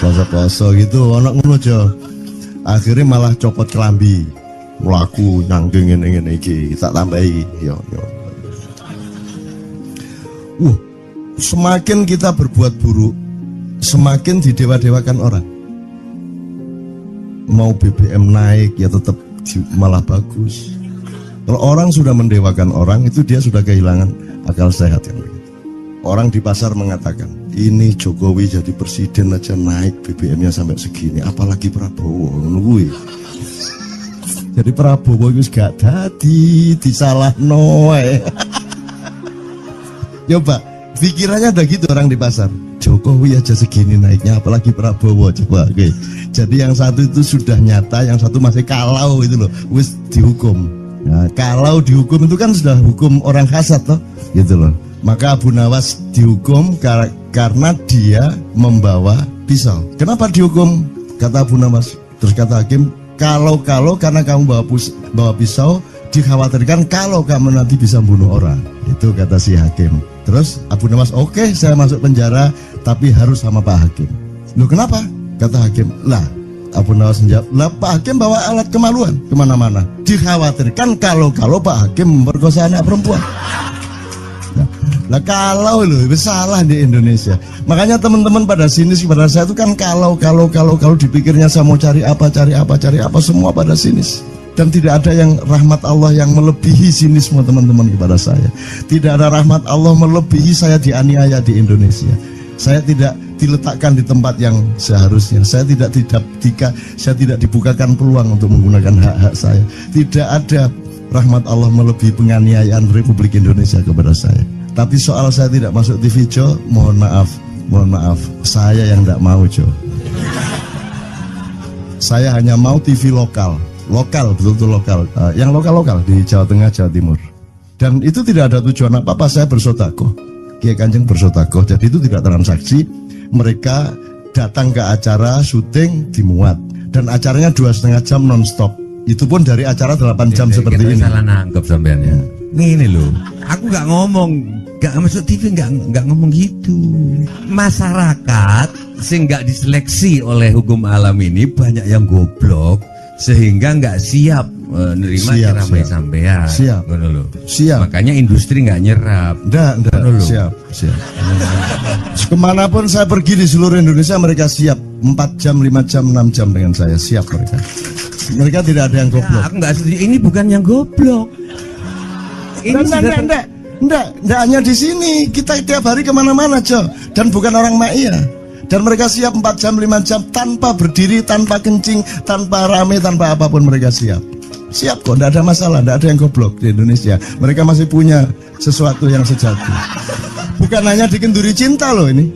Poso-poso gitu, ono ngono aja. Akhirnya malah copot kelambi, mlaku nangking ngene iki, tak tambahi yo. Semakin kita berbuat buruk, semakin didewa-dewakan orang. Mau BBM naik ya tetap malah bagus. Kalau orang sudah mendewakan orang, itu dia sudah kehilangan akal sehat kan. Orang di pasar mengatakan, ini Jokowi jadi presiden aja naik BBM-nya sampai segini, apalagi Prabowo nungguin. Jadi Prabowo itu gak dadi disalah noe. Coba pikirannya ada gitu orang di pasar. Jokowi aja segini naiknya, apalagi Prabowo, coba. Oke. Jadi yang satu itu sudah nyata, yang satu masih kalau itu loh, wis dihukum. Nah, kalau dihukum itu kan sudah hukum orang hasad toh, gitu loh. Maka Abu Nawas dihukum karena dia membawa pisau. Kenapa dihukum? Kata Abu Nawas. Terus kata hakim, kalau karena kamu bawa pisau, dikhawatirkan kalau kamu nanti bisa bunuh orang. Itu kata si hakim. Terus Abu Nawas, oke, saya masuk penjara, tapi harus sama Pak Hakim. Loh kenapa? Kata hakim, lah Abu Nawas menjawab, lah Pak Hakim bawa alat kemaluan kemana-mana. Dikhawatirkan kalau Pak Hakim memperkosa anak perempuan. Nah kalau loh, salah di Indonesia. Makanya teman-teman pada sinis kepada saya itu kan kalau dipikirnya saya mau cari apa, semua pada sinis. Dan tidak ada yang rahmat Allah yang melebihi sinisme teman-teman kepada saya. Tidak ada rahmat Allah melebihi saya dianiaya di Indonesia. Saya tidak diletakkan di tempat yang seharusnya. Saya tidak dibukakan peluang untuk menggunakan hak-hak saya. Tidak ada rahmat Allah melebihi penganiayaan Republik Indonesia kepada saya. Tapi soal saya tidak masuk TV, Jo, mohon maaf, saya yang tidak mau, Jo. Saya hanya mau TV lokal, betul-betul lokal, yang lokal di Jawa Tengah, Jawa Timur. Dan itu tidak ada tujuan apa-apa, saya bersodakoh. Kiai Kanjeng bersodakoh, jadi itu tidak transaksi. Mereka datang ke acara syuting dimuat, dan acaranya 2,5 jam non-stop. Itu pun dari acara 8 jam seperti ini. Salah nangkep sampean ya. Ini loh, aku nggak masuk TV nggak ngomong gitu. Masyarakat sing nggak diseleksi oleh hukum alam ini banyak yang goblok sehingga nggak siap menerima ceramah sampean. Siap. Makanya industri nggak nyerap. Siap. Kemanapun saya pergi di seluruh Indonesia mereka siap 4 jam, 5 jam, 6 jam dengan saya, siap mereka. Mereka tidak ada yang goblok. Aku nggak setuju. Ini bukan yang goblok. Ini Enggak hanya di sini, kita tiap hari kemana-mana, Jo. Dan bukan orang Maia. Dan mereka siap 4 jam, 5 jam tanpa berdiri, tanpa kencing, tanpa rame, tanpa apapun mereka siap. Siap kok, tidak ada masalah, tidak ada yang goblok di Indonesia. Mereka masih punya sesuatu yang sejati. Bukan hanya dikenduri cinta loh ini.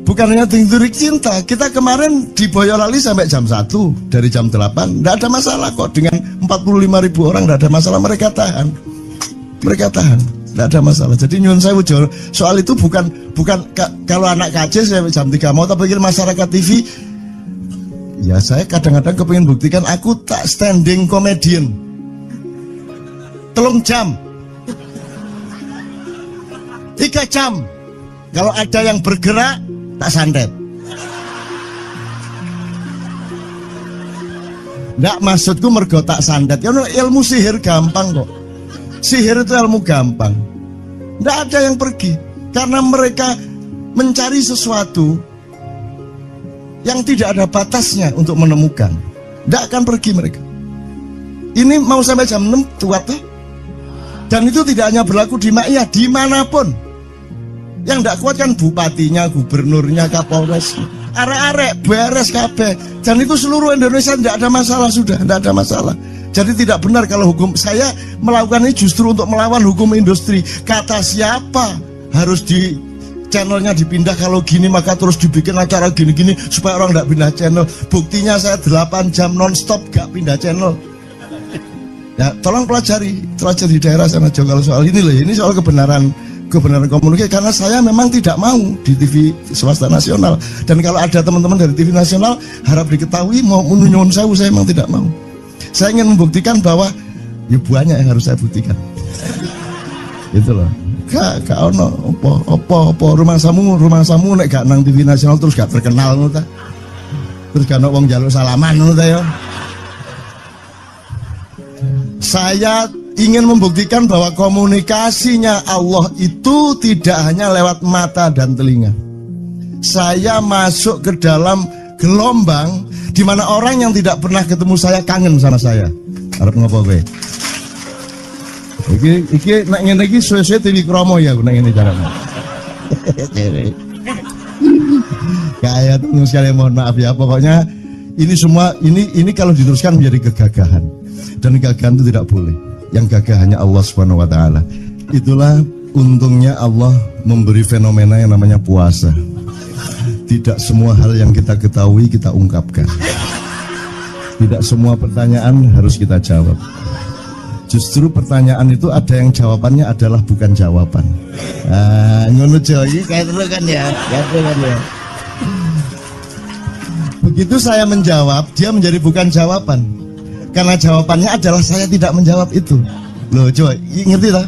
Bukan hanya dikenduri cinta. Kita kemarin di Boyolali sampai jam 1, dari jam 8. Tidak ada masalah kok, dengan 45.000 orang tidak ada masalah, mereka tahan. Tidak ada masalah. Jadi nyuwun sewu, soal itu bukan kalau anak KJ saya jam 3 mau tapi masyarakat TV. Ya saya kadang-kadang kepingin buktikan aku tak standing comedian 3 jam 3 jam. Kalau ada yang bergerak tak santet. Nggak, maksudku mergo tak santet. Ya ilmu sihir gampang kok. Sihir itu ilmu gampang. Nggak ada yang pergi karena mereka mencari sesuatu yang tidak ada batasnya untuk menemukan. Nggak akan pergi mereka. Ini mau sampai jam 6 tuat tuh. Dan itu tidak hanya berlaku di Maia, dimanapun. Yang nggak kuat kan bupatinya, gubernurnya, kapolres, arek-arek beres kabeh. Dan itu seluruh Indonesia tidak ada masalah, sudah tidak ada masalah. Jadi tidak benar kalau hukum, saya melakukan ini justru untuk melawan hukum industri. Kata siapa harus di channelnya dipindah, kalau gini maka terus dibikin acara gini-gini supaya orang tidak pindah channel. Buktinya saya 8 jam non-stop gak pindah channel. Ya tolong pelajari di daerah sana juga kalau soal ini loh. Ini soal kebenaran komunikasi, karena saya memang tidak mau di TV swasta nasional. Dan kalau ada teman-teman dari TV nasional harap diketahui mau nyuwun sewu, saya memang tidak mau. Saya ingin membuktikan bahwa ya banyak yang harus saya buktikan. Itu loh. Gak ono apa rumah samu nek gak nang TV nasional terus gak terkenal ngono ta. Terus gak ono wong njaluk salaman ngono ta ya. Saya ingin membuktikan bahwa komunikasinya Allah itu tidak hanya lewat mata dan telinga. Saya masuk ke dalam gelombang di mana orang yang tidak pernah ketemu saya kangen sama saya. Arep ngopo kowe? Iki nek ngene iki suwe-suwe TV Kromo ya nek ngene carane. Kayak tunggu sekali, mohon maaf ya. Pokoknya ini semua ini kalau diteruskan menjadi kegagahan. Dan kegagahan itu tidak boleh. Yang gagah hanya Allah Subhanahu wa taala. Itulah untungnya Allah memberi fenomena yang namanya puasa. Tidak semua hal yang kita ketahui kita ungkapkan. Tidak semua pertanyaan harus kita jawab. Justru pertanyaan itu ada yang jawabannya adalah bukan jawaban. Ngono iki kayak terus kan ya. Begitu saya menjawab, dia menjadi bukan jawaban. Karena jawabannya adalah saya tidak menjawab itu. Loh, coba ngerti tak?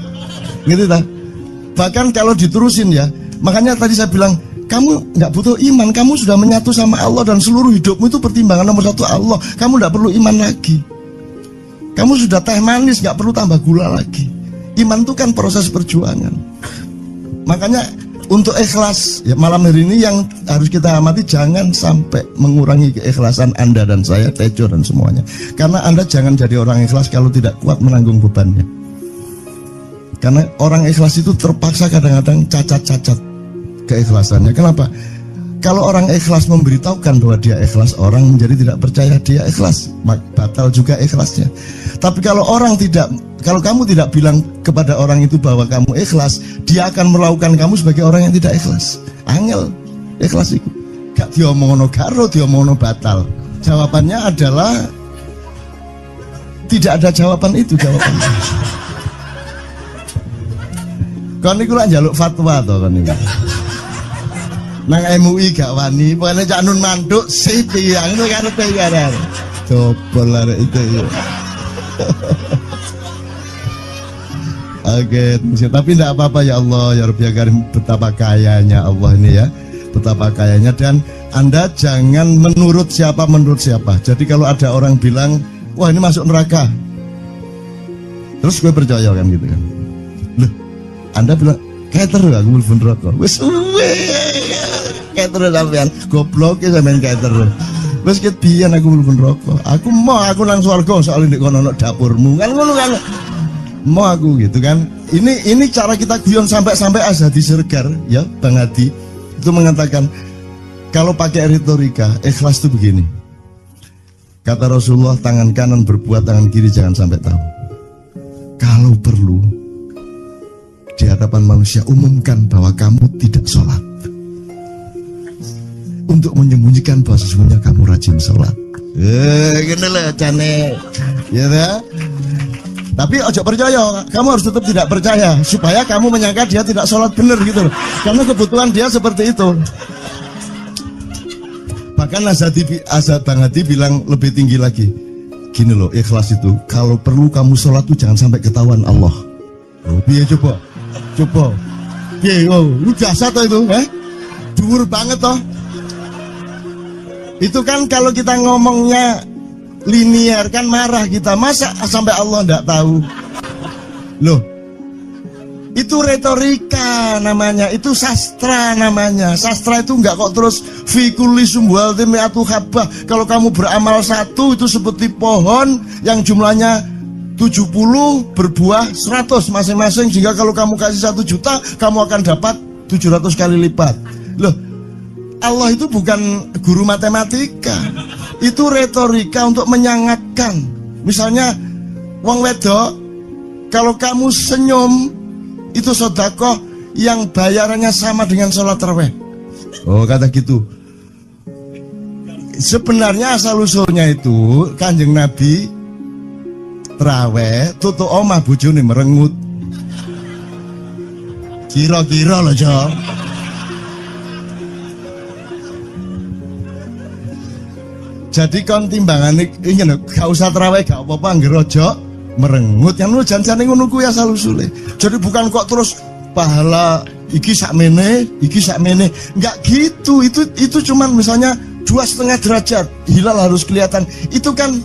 Ngerti tak? Bahkan kalau diterusin ya, makanya tadi saya bilang, kamu nggak butuh iman, kamu sudah menyatu sama Allah dan seluruh hidupmu itu pertimbangan nomor 1 Allah. Kamu nggak perlu iman lagi. Kamu sudah teh manis, nggak perlu tambah gula lagi. Iman itu kan proses perjuangan. Makanya untuk ikhlas ya, malam hari ini yang harus kita amati, jangan sampai mengurangi keikhlasan Anda dan saya, Tejo dan semuanya. Karena Anda jangan jadi orang ikhlas kalau tidak kuat menanggung bebannya. Karena orang ikhlas itu terpaksa kadang-kadang cacat-cacat. keikhlasannya. Kenapa? Kalau orang ikhlas memberitahukan bahwa dia ikhlas, orang menjadi tidak percaya dia ikhlas, batal juga ikhlasnya. Tapi kalau kamu tidak bilang kepada orang itu bahwa kamu ikhlas, dia akan melakukan kamu sebagai orang yang tidak ikhlas. Angel ikhlas itu. Gak diomongono karo, diomongono batal. Jawabannya adalah tidak ada jawaban itu jawabannya. Kon niku lak njaluk fatwa to kon niku. Nang MUI gak wani, pokoknya Cak Nun manduk sip yang itu karepe ya. Coba lah itu ya. Oke, tapi tidak apa-apa ya Allah ya Rabbi ya Karim, betapa kayanya Allah ini ya, betapa kayanya. Dan Anda jangan menurut siapa. Jadi kalau ada orang bilang, wah ini masuk neraka, terus gue percaya kan gitu kan. Loh, Anda bilang kater aku mlebu neraka. Wis kater sampean, goblok ya sampean kater. Wis ket biyen aku mlebu neraka. Aku nang swarga soalnya ndek kono ono dapurmu. Kan ngono kan. Mau aku gitu kan. Ini cara kita guyon sampai Azhadi Siregar ya Bang Hadi itu mengatakan kalau pakai retorika ikhlas itu begini. Kata Rasulullah, tangan kanan berbuat, tangan kiri jangan sampai tahu. Kalau perlu di hadapan manusia umumkan bahwa kamu tidak sholat, untuk menyembunyikan bahwa sesungguhnya kamu rajin sholat. Gini lah cane ya dah. Tapi ojo percaya, kamu harus tetap tidak percaya supaya kamu menyangka dia tidak sholat benar gitu loh. Karena kebutuhan dia seperti itu. Bahkan Azhad Bang Hadi bilang lebih tinggi lagi. Gini loh, ikhlas itu kalau perlu kamu sholat tuh jangan sampai ketahuan Allah. Oh, biar coba. Biar, lu jasa toh itu, dhuwur banget toh. Itu kan kalau kita ngomongnya linear kan marah kita, masa sampai Allah enggak tahu. Loh, itu retorika namanya, itu sastra namanya. Sastra itu enggak kok terus fi kulli sumbuhatin mi'atu habbah. Kalau kamu beramal satu itu seperti pohon yang jumlahnya 70 berbuah 100 masing-masing, sehingga kalau kamu kasih 1 juta kamu akan dapat 700 kali lipat. Loh, Allah itu bukan guru matematika. Itu retorika untuk menyangatkan. Misalnya wong wedok, kalau kamu senyum itu sedekah yang bayarannya sama dengan sholat tarawih. Oh, kata gitu. Sebenarnya asal usulnya itu Kanjeng Nabi tarawih tutuk omah bojone merengut. Kira-kira loh Jo. Jadi kon timbangan ini gak usah terawih gak apa-apa ngerojo merengut yang lu jangan ngono kuwi asal usule. Jadi bukan kok terus pahala iki sakmene enggak gitu. Itu cuman misalnya 2,5 derajat hilal harus kelihatan. Itu kan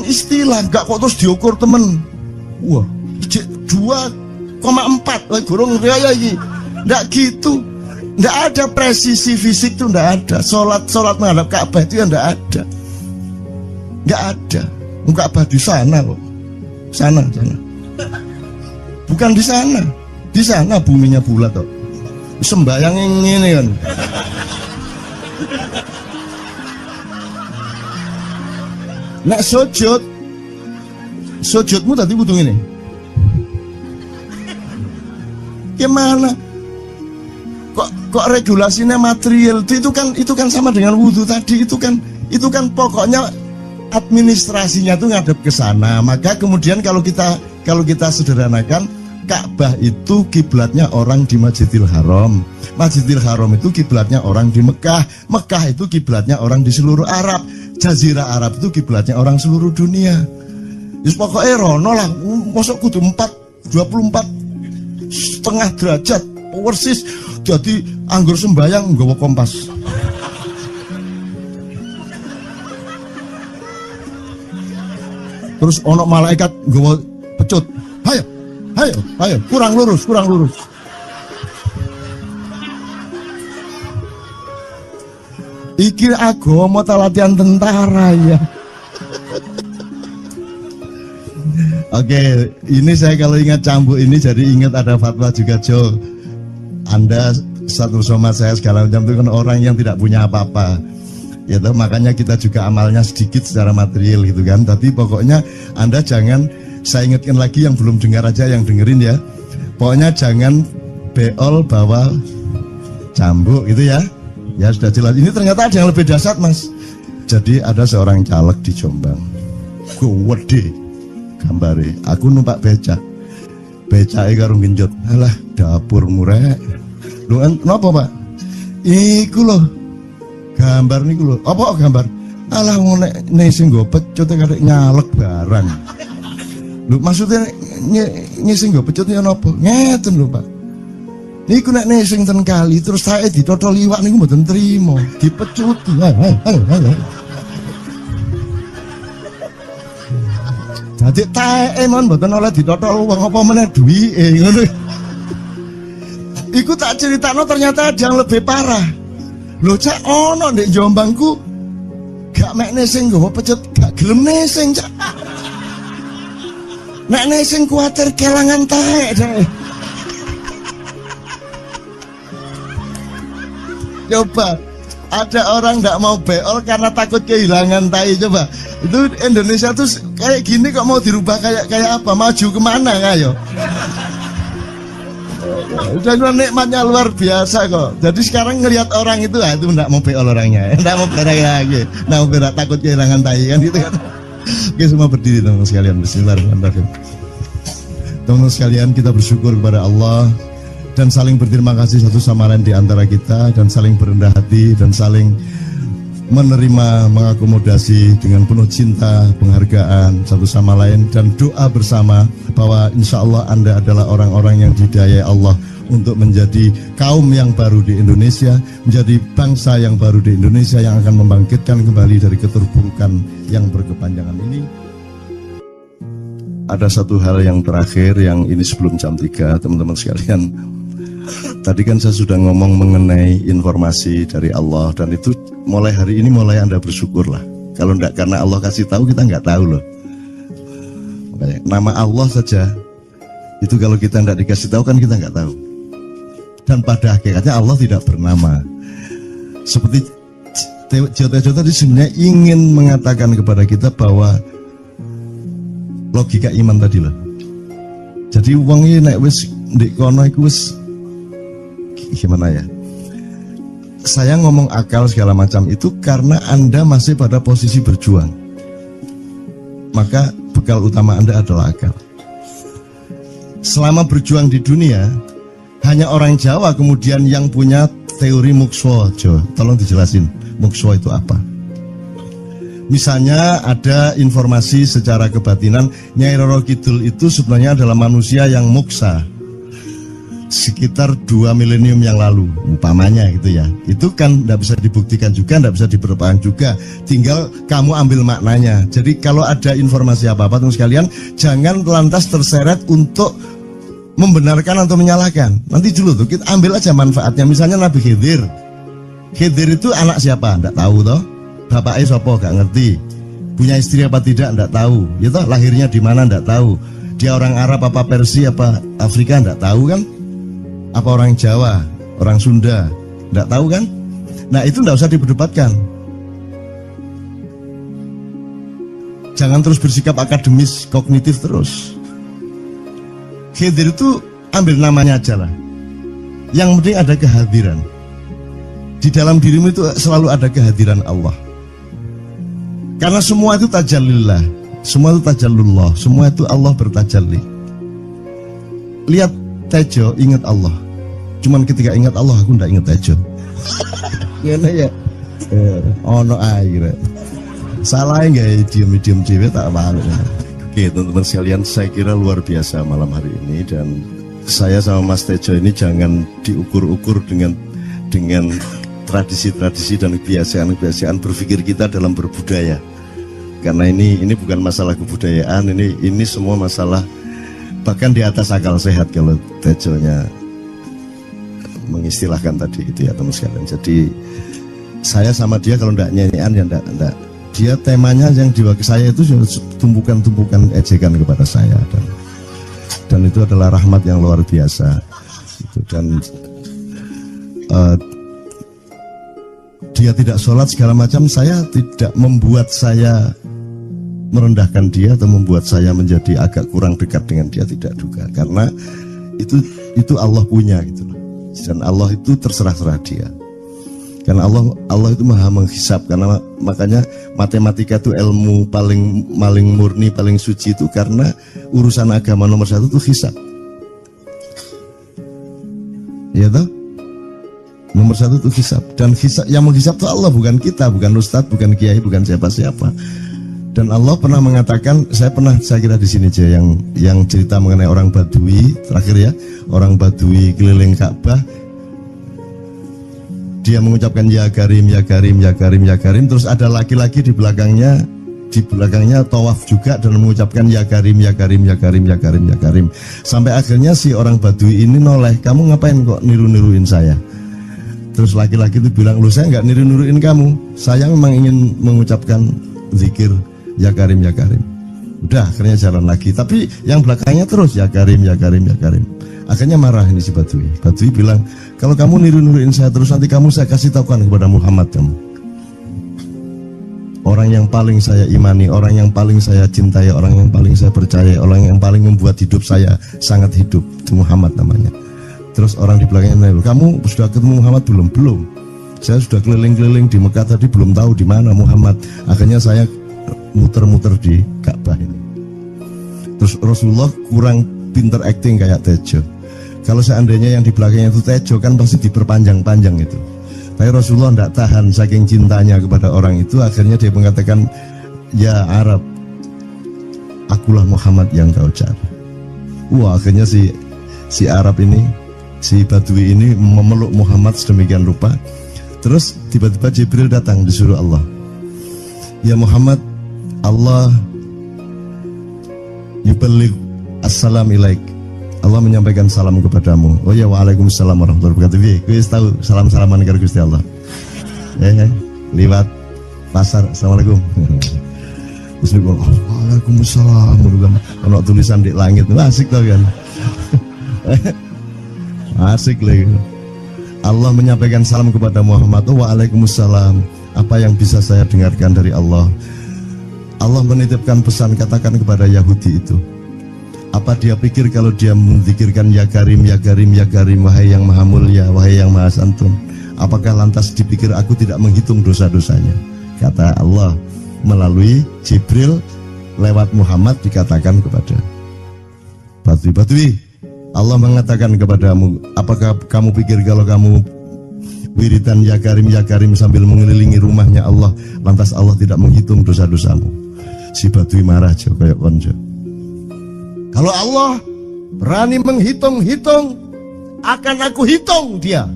istilah, enggak kok terus diukur temen. Wah, 2,4 gorong raya iki. Enggak gitu. Nggak ada presisi fisik tuh, nggak ada. Sholat menghadap Ka'bah itu ya nggak ada. Nggak ada. Ka'bah di sana kok. Sana. Bukan di sana. Di sana buminya bulat kok. Sembayang ini kan. Nek sujudmu tadi butuh ini. Gimana? Kok regulasinya material itu kan sama dengan wudhu tadi. Itu kan pokoknya administrasinya tuh ngadep ke sana. Maka kemudian kalau kita sederhanakan, Ka'bah itu kiblatnya orang di Masjidil Haram. Masjidil Haram itu kiblatnya orang di Mekah. Mekah itu kiblatnya orang di seluruh Arab. Jazirah Arab itu kiblatnya orang seluruh dunia. Terus pokoknya rono lah, masuk kudu 24,5 derajat persis. Jadi anggur sembayang nggawa kompas. Terus ono malaikat nggawa pecut. Hayo, kurang lurus. Iki agama ta latihan tentara ya. Oke, ini saya kalau ingat cambuk ini jadi ingat ada fatwa juga Jo. Anda satu somad saya segala macam itu kan orang yang tidak punya apa-apa. Ya toh, makanya kita juga amalnya sedikit secara material gitu kan. Tapi pokoknya Anda jangan, saya ingatkan lagi yang belum dengar aja, yang dengerin ya. Pokoknya jangan beol bawa cambuk gitu ya. Ya sudah jelas. Ini ternyata ada yang lebih dahsyat Mas. Jadi ada seorang caleg di Jombang. Gede gambare. Aku numpak becak. Becake karo genjot. Alah dapur murek. Lho napa Pak? Iku lho. Gambar niku lho. Apa gambar? Alah wong nek sing nggo pecut kadek nyalek barang. Lho maksudnya sing nggo pecut ya napa? Ngeten lho Pak. Niku nek sing ten kali terus sae ditotol iwak niku mboten trimo, dipecuti. Dadi taeke mon mboten oleh ditotol wong apa meneh duwike ngono. Iku tak critakno ternyata ada yang lebih parah. Lho cak ono ndek Jombangku gak mek nesing nggawa pecut, gak gelem nesing cak. Nek nesing kuwatir kelangan taek deh. Coba ada orang nggak mau beol karena takut kehilangan tai. Coba itu Indonesia tuh kayak gini kok mau dirubah kayak apa? Maju kemana ayo? Udah nikmatnya luar biasa kok. Jadi sekarang ngelihat orang itu itu nggak mau beol orangnya, nggak mau berak lagi, nggak mau berak, takut kehilangan tai kan gitu kan? Oke semua berdiri teman-teman sekalian. Bismillahirrahmanirrahim. Teman-teman sekalian kita bersyukur kepada Allah dan saling berterima kasih satu sama lain di antara kita, dan saling berendah hati dan saling menerima, mengakomodasi dengan penuh cinta, penghargaan satu sama lain, dan doa bersama bahwa insya Allah Anda adalah orang-orang yang dihidayai Allah untuk menjadi kaum yang baru di Indonesia, menjadi bangsa yang baru di Indonesia yang akan membangkitkan kembali dari keterpurukan yang berkepanjangan ini. Ada satu hal yang terakhir yang ini sebelum jam 3 teman-teman sekalian. Tadi kan saya sudah ngomong mengenai informasi dari Allah, dan itu mulai hari ini mulai Anda bersyukurlah. Kalau enggak karena Allah kasih tahu, kita enggak tahu loh. Makanya, nama Allah saja itu kalau kita enggak dikasih tahu kan kita enggak tahu. Dan pada hakikatnya Allah tidak bernama. Seperti Jota tadi sebenarnya ingin mengatakan kepada kita bahwa logika iman tadi loh. Jadi wong iki nek wis ndek kono iku wis gimana ya? Saya ngomong akal segala macam itu karena Anda masih pada posisi berjuang. Maka bekal utama Anda adalah akal. Selama berjuang di dunia, hanya orang Jawa kemudian yang punya teori mukswa. Jawa, tolong dijelasin mukswa itu apa? Misalnya ada informasi secara kebatinan Nyai Roro Kidul itu sebenarnya adalah manusia yang muksa sekitar 2 milenium yang lalu, umpamanya gitu ya. Itu kan tidak bisa dibuktikan juga, tidak bisa diperpanjang juga. Tinggal kamu ambil maknanya. Jadi kalau ada informasi apa-apa teman sekalian, jangan lantas terseret untuk membenarkan atau menyalahkan. Nanti dulu tuh kita ambil aja manfaatnya. Misalnya Nabi Khidir. Khidir itu anak siapa? Tidak tahu toh. Bapaknya sopo gak ngerti. Punya istri apa tidak? Tidak tahu. Ya toh, lahirnya di mana? Tidak tahu. Dia orang Arab apa Persia apa Afrika? Tidak tahu kan? Apa orang Jawa, orang Sunda, tidak tahu kan? Nah itu tidak usah diperdebatkan. Jangan terus bersikap akademis, kognitif terus. Khidir itu ambil namanya aja lah. Yang penting ada kehadiran. Di dalam dirimu itu selalu ada kehadiran Allah. Karena semua itu tajallillah, semua itu tajallullah, semua itu Allah bertajalli. Lihat Tejo, ingat Allah. Cuman ketika ingat Allah, aku ndak ingat Tejo. Gimana ya? Ono air. Salah nggak diem cewek tak malu. Oke teman-teman sekalian, saya kira luar biasa malam hari ini, dan saya sama Mas Tejo ini jangan diukur-ukur dengan tradisi-tradisi dan kebiasaan-kebiasaan berpikir kita dalam berbudaya. Karena ini bukan masalah kebudayaan, ini semua masalah bahkan di atas akal sehat kalau Tejonya mengistilahkan tadi itu ya teman sekalian. Jadi saya sama dia kalau ndak nyanyian ya ndak. Dia temanya yang diwakili saya itu tumpukan-tumpukan ejekan kepada saya, dan itu adalah rahmat yang luar biasa. Dan dia tidak sholat segala macam, saya tidak membuat saya merendahkan dia atau membuat saya menjadi agak kurang dekat dengan dia, tidak juga, karena itu Allah punya gitu loh. Dan Allah itu terserah-serah dia. Karena Allah itu maha menghisap, karena makanya matematika itu ilmu paling murni, paling suci itu karena urusan agama nomor satu itu hisap. Ya toh? Nomor satu itu hisap, dan hisap, yang menghisap itu Allah, bukan kita, bukan ustadz, bukan kiai, bukan siapa-siapa. Dan Allah pernah mengatakan, saya kira di sini aja yang cerita mengenai orang Badui terakhir ya, orang Badui keliling Ka'bah, dia mengucapkan ya Karim, ya Karim, ya Karim, ya Karim, terus ada laki-laki di belakangnya tawaf juga dan mengucapkan ya Karim, ya Karim, ya Karim, ya Karim, ya Karim, sampai akhirnya si orang Badui ini noleh, kamu ngapain kok niru-niruin saya? Terus laki-laki itu bilang, loh saya nggak niru-niruin kamu, saya memang ingin mengucapkan zikir ya Karim, ya Karim. Udah, akhirnya jalan lagi, tapi yang belakangnya terus ya Karim, ya Karim, ya Karim. Akhirnya marah ini si Badui. Badui bilang, kalau kamu niru-niruin saya terus, nanti saya kasih tahukan kepada Muhammad kamu. Orang yang paling saya imani, orang yang paling saya cintai, orang yang paling saya percaya, orang yang paling membuat hidup saya sangat hidup, itu Muhammad namanya. Terus orang di belakangnya nanya, kamu sudah ketemu Muhammad belum? Belum. Saya sudah keliling-keliling di Mekah tadi, belum tahu di mana Muhammad. Akhirnya saya muter-muter di Ka'bah ini. Terus Rasulullah kurang pinter acting kayak Tejo. Kalau seandainya yang di belakangnya itu Tejo, kan pasti diperpanjang-panjang itu. Tapi Rasulullah tidak tahan, saking cintanya kepada orang itu, akhirnya dia mengatakan, ya Arab, akulah Muhammad yang kau cari. Wah, akhirnya si Arab ini, si Badui ini memeluk Muhammad sedemikian rupa. Terus tiba-tiba Jibril datang, disuruh Allah, ya Muhammad, Allah yuballigh assalam ilaik, Allah menyampaikan salam kepadamu. Oh ya, waalaikumsalam warahmatullahi wabarakatuh. Gue tahu salam-salaman karo Gusti Allah. Lewat pasar, assalamualaikum. Terus gue, waalaikumsalam. Kalau tulisan di langit, asik tau kan? Asik lagi. Allah menyampaikan salam kepada Muhammad. Oh, waalaikumsalam. Apa yang bisa saya dengarkan dari Allah? Allah menitipkan pesan, katakan kepada Yahudi itu, apa dia pikir kalau dia menzikirkan ya Karim, ya Karim, ya Karim, wahai yang maha mulia, wahai yang maha santun, apakah lantas dipikir aku tidak menghitung dosa-dosanya? Kata Allah melalui Jibril lewat Muhammad, dikatakan kepada Badui, Allah mengatakan kepadamu, apakah kamu pikir kalau kamu wiridan ya Karim sambil mengelilingi rumahnya Allah, lantas Allah tidak menghitung dosa-dosamu? Si Badui marah aja kayak konco. Kalau Allah berani menghitung-hitung, akan aku hitung dia.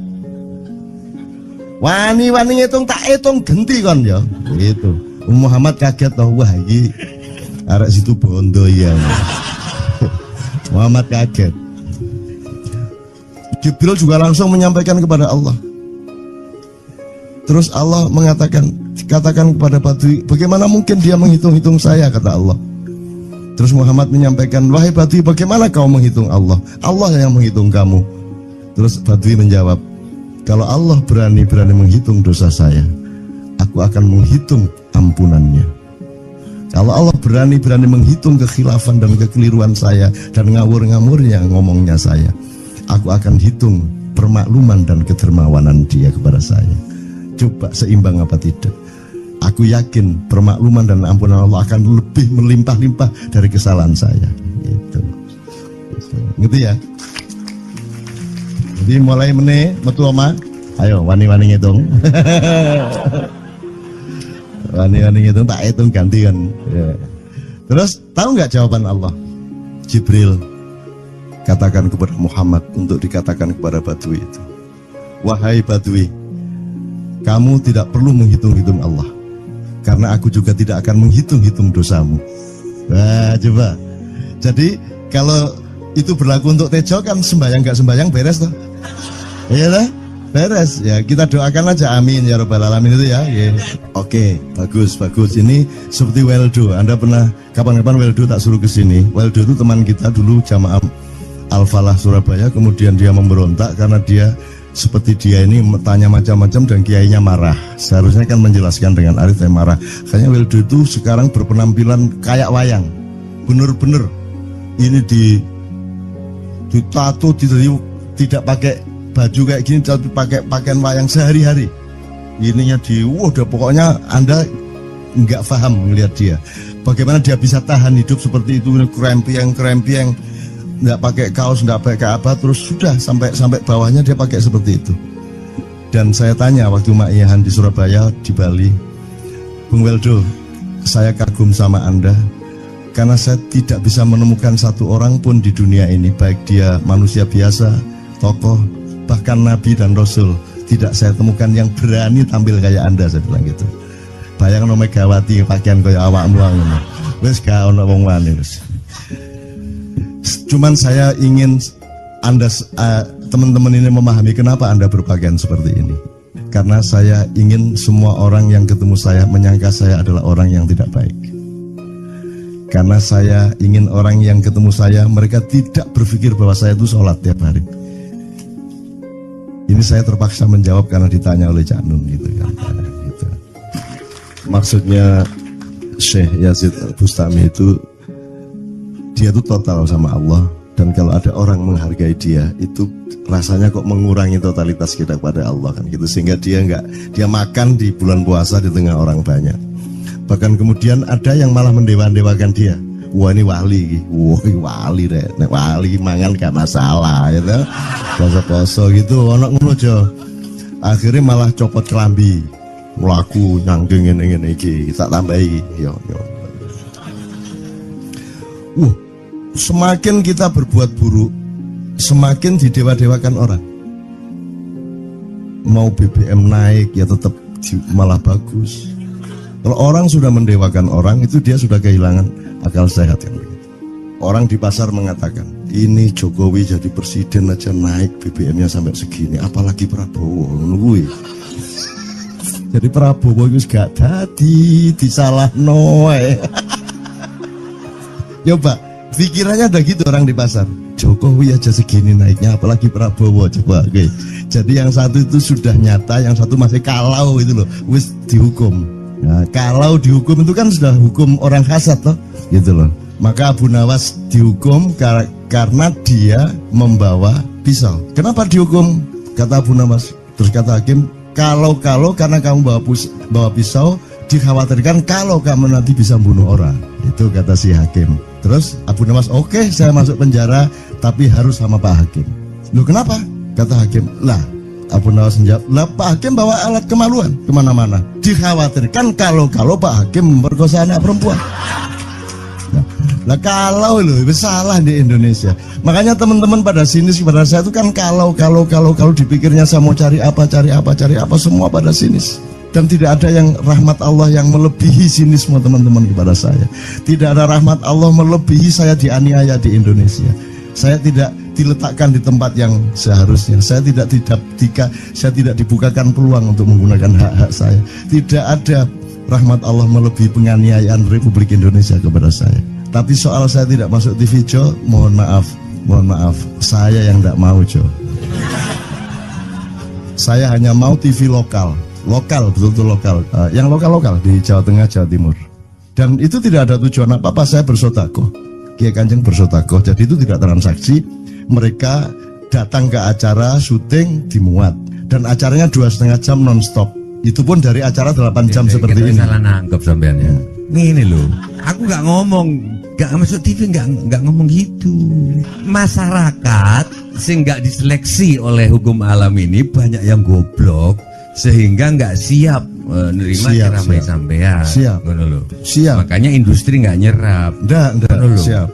Wani-wani ngitung tak hitung genti kon ya. Gitu. Muhammad kaget toh, wah iki arek situ bondo ya. Muhammad kaget. Jibril juga langsung menyampaikan kepada Allah. Terus Allah katakan kepada Badui, bagaimana mungkin dia menghitung-hitung saya, kata Allah. Terus Muhammad menyampaikan, wahai Badui, bagaimana kau menghitung Allah? Allah yang menghitung kamu. Terus Badui menjawab, kalau Allah berani menghitung dosa saya, aku akan menghitung ampunannya. Kalau Allah berani menghitung kekhilafan dan kekeliruan saya dan ngawur-ngawurnya ngomongnya saya, aku akan hitung permakluman dan kedermawanan dia kepada saya. Coba seimbang apa tidak? Aku yakin permakluman dan ampunan Allah akan lebih melimpah-limpah dari kesalahan saya. Gitu. Ngerti ya? Jadi mulai metu oma, ayo wani-wani ngitung. Wani-wani ngitung tak hitung ganti kan. Ya. Terus tahu nggak jawaban Allah? Jibril katakan kepada Muhammad untuk dikatakan kepada Badui itu, wahai Badui, kamu tidak perlu menghitung-hitung Allah, karena aku juga tidak akan menghitung-hitung dosamu. Wah, coba. Jadi kalau itu berlaku untuk Tejo, kan sembahyang gak sembahyang beres toh? Iya lah, beres. Ya kita doakan aja, amin ya robbal alamin itu ya. Yeah. Oke, bagus. Ini seperti Weldo. Anda pernah kapan-kapan Weldo tak suruh ke sini? Weldo itu teman kita dulu jamaah Al-Falah Surabaya, kemudian dia memberontak karena dia seperti dia ini tanya macam-macam dan kiainya marah. Seharusnya kan menjelaskan dengan arif yang marah. Kayaknya Wildo itu sekarang berpenampilan kayak wayang. Bener-bener ini ditato, tidak pakai baju kayak gini, tapi pakai pakaian wayang sehari-hari. Ininya udah pokoknya Anda nggak paham melihat dia. Bagaimana dia bisa tahan hidup seperti itu, krempieng, nggak pakai kaos, nggak pakai apa, terus sudah sampai bawahnya dia pakai seperti itu. Dan saya tanya waktu Ma'iyahan di Surabaya, di Bali, Bung Weldo, saya kagum sama Anda karena saya tidak bisa menemukan satu orang pun di dunia ini, baik dia manusia biasa, tokoh, bahkan Nabi dan Rasul, tidak saya temukan yang berani tampil kayak Anda. Saya bilang gitu. Bayang no Megawati pakaian kayak awakmu ngono. Wis gak ono wong wani wis. Cuman saya ingin Anda teman-teman ini memahami kenapa Anda berpakaian seperti ini. Karena saya ingin semua orang yang ketemu saya menyangka saya adalah orang yang tidak baik. Karena saya ingin orang yang ketemu saya mereka tidak berpikir bahwa saya itu sholat tiap hari. Ini saya terpaksa menjawab karena ditanya oleh Cak Nun gitu kan. Gitu. Maksudnya Syekh Yazid Bustami itu dia itu total sama Allah, dan kalau ada orang menghargai dia itu rasanya kok mengurangi totalitas kita kepada Allah kan gitu, sehingga dia makan di bulan puasa di tengah orang banyak. Bahkan kemudian ada yang malah mendewa-dewakan dia. Wah ini wali, wali deh, nek wali mangan gak masalah gitu, poso-poso gitu, ono ngono aja. Akhirnya malah copot kelambi, melaku nyangking ngene iki, tak tambahi, yo. Semakin kita berbuat buruk, semakin didewa-dewakan orang. Mau BBM naik ya tetap malah bagus. Kalau orang sudah mendewakan orang, itu dia sudah kehilangan akal sehat kan. Orang di pasar mengatakan, ini Jokowi jadi presiden aja naik BBM-nya sampai segini, apalagi Prabowo nungguin. Jadi Prabowo itu gak tadi disalah noe. Coba pikirannya ada gitu orang di pasar. Jokowi aja segini naiknya, apalagi Prabowo. Coba, oke. Jadi yang satu itu sudah nyata, yang satu masih kalau itu loh, wis dihukum. Nah, kalau dihukum itu kan sudah hukum orang hasad toh, gitu loh. Maka Abu Nawas dihukum karena dia membawa pisau. Kenapa dihukum? Kata Abu Nawas. Terus kata hakim, kalau karena kamu bawa pisau, dikhawatirkan kalau kamu nanti bisa bunuh orang. Itu kata si hakim. Terus Abu Nawas, oke, saya masuk penjara, tapi harus sama Pak Hakim. Loh kenapa? Kata hakim, lah Abu Nawas menjawab, lah Pak Hakim bawa alat kemaluan kemana-mana. Dikhawatirkan kalau Pak Hakim memperkosa anak perempuan. Nah kalau loh, itu salah di Indonesia. Makanya teman-teman pada sinis pada saya itu kan kalau dipikirnya saya mau cari apa semua pada sinis. Dan tidak ada yang rahmat Allah yang melebihi sinisme teman-teman kepada saya. Tidak ada rahmat Allah melebihi saya dianiaya di Indonesia. Saya tidak diletakkan di tempat yang seharusnya. Saya tidak dibukakan peluang untuk menggunakan hak-hak saya. Tidak ada rahmat Allah melebihi penganiayaan Republik Indonesia kepada saya. Tapi soal saya tidak masuk TV Jo, mohon maaf, saya yang tidak mau Jo. Saya hanya mau TV lokal, betul-betul lokal, yang lokal di Jawa Tengah, Jawa Timur. Dan itu tidak ada tujuan apa-apa, saya bersodakoh. Kiai Kanjeng bersodakoh, jadi itu tidak transaksi. Mereka datang ke acara syuting dimuat, dan acaranya 2,5 jam non-stop. Itu pun dari acara 8 jam seperti ini. Salah nangkep sampean ya. Ini loh, aku nggak ngomong, nggak masuk TV, nggak ngomong gitu. Masyarakat sing nggak diseleksi oleh hukum alam ini banyak yang goblok sehingga nggak siap menerima ceramah sampean. Siap. Makanya industri nggak nyerap. Nggak. Siap.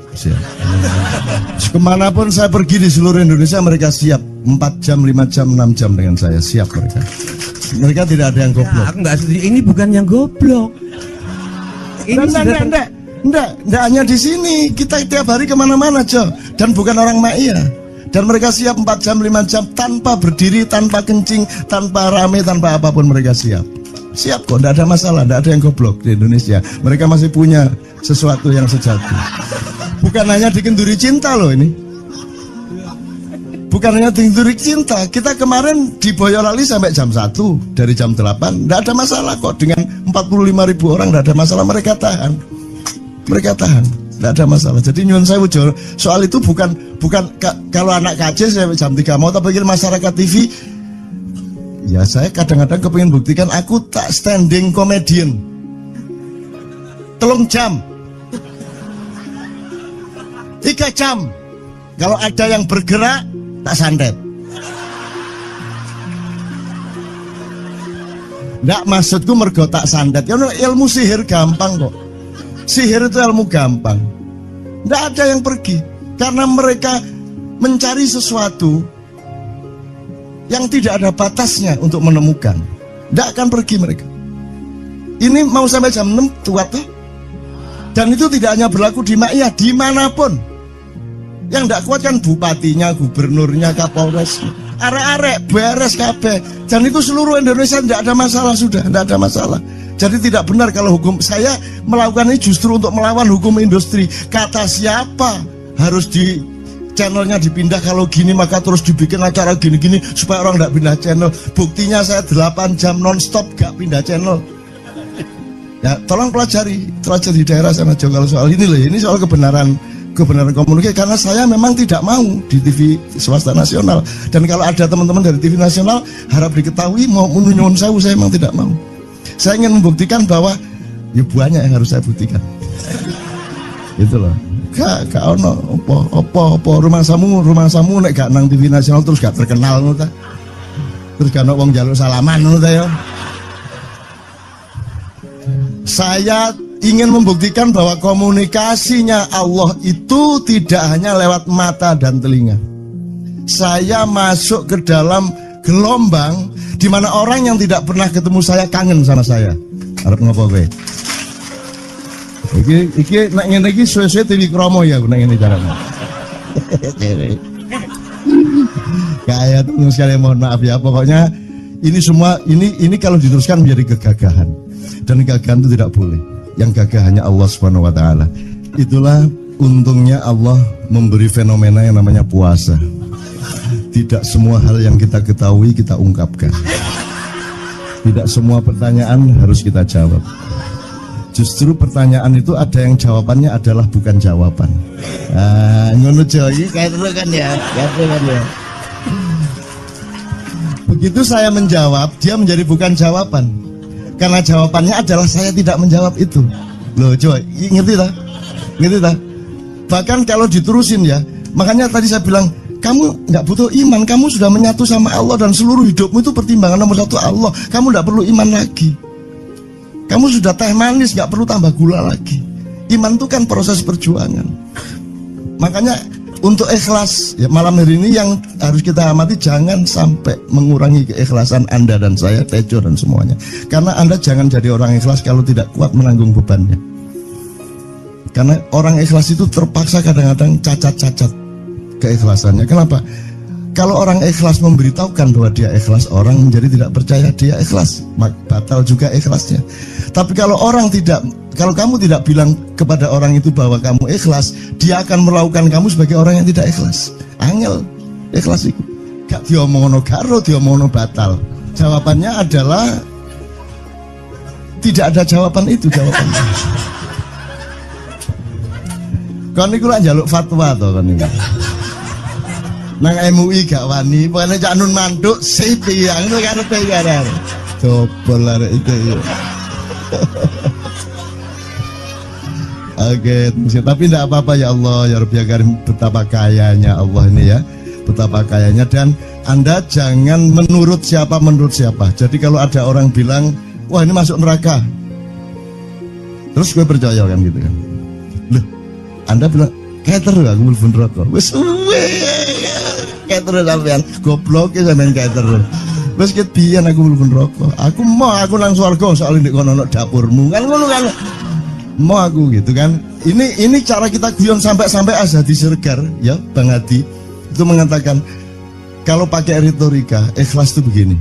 Kemanapun saya pergi di seluruh Indonesia mereka siap 4 jam, 5 jam, 6 jam dengan saya, siap mereka. Mereka tidak ada yang goblok. Aku nggak setuju. Ini bukan yang goblok. Enggak hanya di sini, kita tiap hari kemana-mana Jo, dan bukan orang Ma'iyah. Dan mereka siap 4 jam, 5 jam tanpa berdiri, tanpa kencing, tanpa rame, tanpa apapun mereka siap. Siap kok, enggak ada masalah, enggak ada yang goblok di Indonesia. Mereka masih punya sesuatu yang sejati. Bukan hanya dikenduri cinta loh ini. Bukan bukan hanya tingturik cinta. Kita kemarin di Boyolali sampai jam 1, dari jam 8, tidak ada masalah kok. Dengan 45.000 orang tidak ada masalah, mereka tahan, tidak ada masalah. Jadi nyuwun sewu soal itu bukan kalau anak KJ sampai jam 3 mau, tapi masyarakat TV. Ya saya kadang-kadang kepingin buktikan aku tak standing comedian 3 jam 3 jam. Kalau ada yang bergerak tak santet. Nggak, maksudku mergo tak santet. Ya ilmu sihir gampang kok. Sihir itu ilmu gampang. Nggak ada yang pergi karena mereka mencari sesuatu yang tidak ada batasnya untuk menemukan. Nggak akan pergi mereka. Ini mau sampai jam 6 kuat tuh. Dan itu tidak hanya berlaku di Maia, dimanapun. Yang tidak kuat kan bupatinya, gubernurnya, kapolres, arek-arek beres kabeh. Dan itu seluruh Indonesia, tidak ada masalah, sudah tidak ada masalah. Jadi tidak benar kalau hukum, saya melakukan ini justru untuk melawan hukum industri. Kata siapa harus di channelnya dipindah, kalau gini maka terus dibikin acara gini-gini supaya orang tidak pindah channel. Buktinya saya 8 jam non-stop gak pindah channel. Ya tolong pelajari di daerah sana juga kalau soal ini loh. Ini soal kebenaran komunikasi, karena saya memang tidak mau di TV swasta nasional. Dan kalau ada teman-teman dari TV nasional harap diketahui, mau nyuwun sewu, saya memang tidak mau. Saya ingin membuktikan bahwa ya banyak yang harus saya buktikan. Itu loh. Gak ono apa rumah samu nek gak nang TV nasional terus gak terkenal ngono ta. Terus gak ono wong njaluk salaman ngono ta ya. Saya ingin membuktikan bahwa komunikasinya Allah itu tidak hanya lewat mata dan telinga. Saya masuk ke dalam gelombang di mana orang yang tidak pernah ketemu saya kangen sama saya. Arep ngopo kowe? Iki nek ngene iki suwe-suwe TV kromo ya nek ngene carane. Kayak terus sekali mohon maaf ya, pokoknya ini semua ini kalau diteruskan menjadi kegagahan. Dan kegagahan itu tidak boleh. Yang gagah hanya Allah Subhanahu wa taala. Itulah untungnya Allah memberi fenomena yang namanya puasa. Tidak semua hal yang kita ketahui kita ungkapkan. Tidak semua pertanyaan harus kita jawab. Justru pertanyaan itu ada yang jawabannya adalah bukan jawaban. Ngono iki kayak terus kan ya. Begitu saya menjawab, dia menjadi bukan jawaban. Karena jawabannya adalah saya tidak menjawab itu. Loh coba, ngerti tak? Bahkan kalau diterusin ya, makanya tadi saya bilang, kamu nggak butuh iman, kamu sudah menyatu sama Allah dan seluruh hidupmu itu pertimbangan nomor 1 Allah. Kamu nggak perlu iman lagi. Kamu sudah teh manis, nggak perlu tambah gula lagi. Iman itu kan proses perjuangan. Makanya untuk ikhlas ya, malam hari ini yang harus kita amati, jangan sampai mengurangi keikhlasan Anda dan saya, Tejo dan semuanya. Karena Anda jangan jadi orang ikhlas kalau tidak kuat menanggung bebannya. Karena orang ikhlas itu terpaksa kadang-kadang cacat-cacat keikhlasannya. Kenapa? Kalau orang ikhlas memberitahukan bahwa dia ikhlas, orang menjadi tidak percaya dia ikhlas, batal juga ikhlasnya. Tapi kalau kamu tidak bilang kepada orang itu bahwa kamu ikhlas, dia akan melakukan kamu sebagai orang yang tidak ikhlas. Angel ikhlas itu gak diomongno karo, diomongno batal. Jawabannya adalah tidak ada jawaban itu jawabannya. Kon niku lak njaluk fatwa to kon niku. Nang MUI gak wani, pokoknya Cak Nun mantuk sip ya, ngono karepe ya. Coba arek itu ya. Oke, tapi tidak apa-apa ya Allah, ya Rabbi ya Karim, betapa kayanya Allah ini ya, betapa kayanya. Dan Anda jangan menurut siapa. Jadi kalau ada orang bilang, wah ini masuk neraka, terus gue percaya kan gitu kan. Loh, Anda bilang, keter aku mlebu neraka. Wis keter sampean, goblok ya sampean keter. Wis ket biyen aku mlebu neraka. Aku nang swarga soal ndek kono dapurmu. Kan ngono kan. Mau aku gitu kan. Ini cara kita guyon sampai Azhadi Siregar ya Bang Hadi itu mengatakan kalau pakai retorika ikhlas itu begini.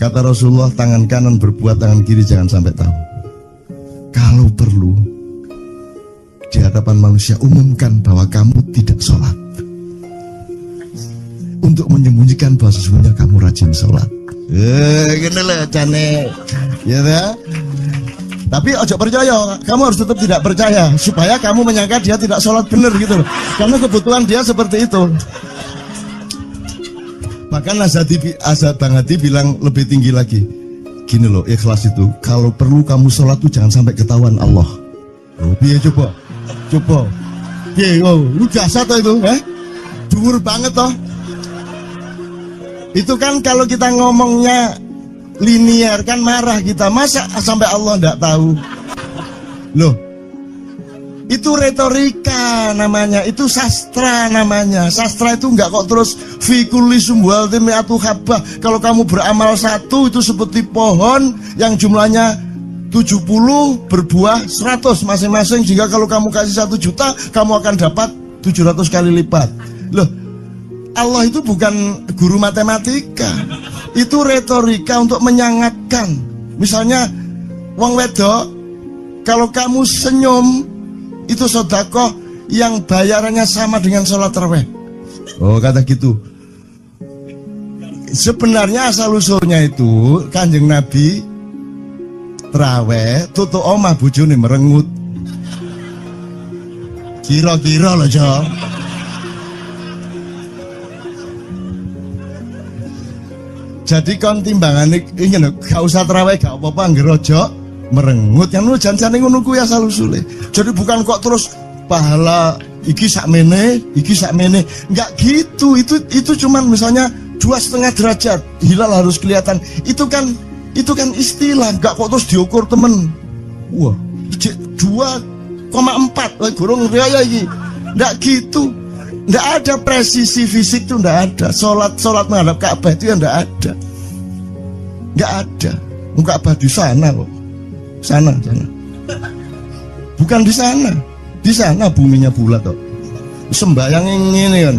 Kata Rasulullah, tangan kanan berbuat, tangan kiri jangan sampai tahu. Kalau perlu di hadapan manusia umumkan bahwa kamu tidak sholat. untuk menyembunyikan bahwa sesungguhnya kamu rajin sholat. Gini lah cane, ya dah. Tapi ojo percaya, kamu harus tetap tidak percaya supaya kamu menyangka dia tidak sholat benar gitu loh. Karena kebutuhan dia seperti itu. Bahkan Azad Bang Hadi bilang lebih tinggi lagi. Gini loh, ikhlas itu kalau perlu kamu sholat tuh jangan sampai ketahuan Allah. Oh, biar coba. Biar, lu jasa toh itu, dhuwur banget toh. Itu kan kalau kita ngomongnya linear kan marah kita, masa sampai Allah enggak tahu. Loh, itu retorika namanya, itu sastra namanya. Sastra itu enggak kok terus fi kulli sumbuhatin mi'atu habbah. Kalau kamu beramal satu itu seperti pohon yang jumlahnya 70 berbuah 100 masing-masing, sehingga kalau kamu kasih 1 juta kamu akan dapat 700 kali lipat. Loh, Allah itu bukan guru matematika, itu retorika untuk menyangatkan. Misalnya wong wedok, kalau kamu senyum itu sedekah yang bayarannya sama dengan sholat tarawih. Oh, kata gitu. Sebenarnya asal usulnya itu Kanjeng Nabi tarawih tutuk omah bojone merengut. Kira-kira loh, Jo. Jadi kon timbangan ini lho, gak usah terawih gak apa-apa ngerojo merengut yang lu jangan ngono kuwi asal usule. Jadi bukan kok terus pahala iki sakmene, enggak gitu. Itu cuman misalnya 2,5 derajat hilal harus kelihatan. Itu kan istilah, enggak kok terus diukur temen. Wah, 2,4 gurung raya iki. Enggak gitu. Nggak ada presisi fisik tuh, nggak ada. Sholat menghadap Ka'bah itu ya nggak ada. Nggak ada. Ka'bah di sana kok. Sana. Bukan di sana. Di sana buminya bulat kok. Sembayang yang ini kan.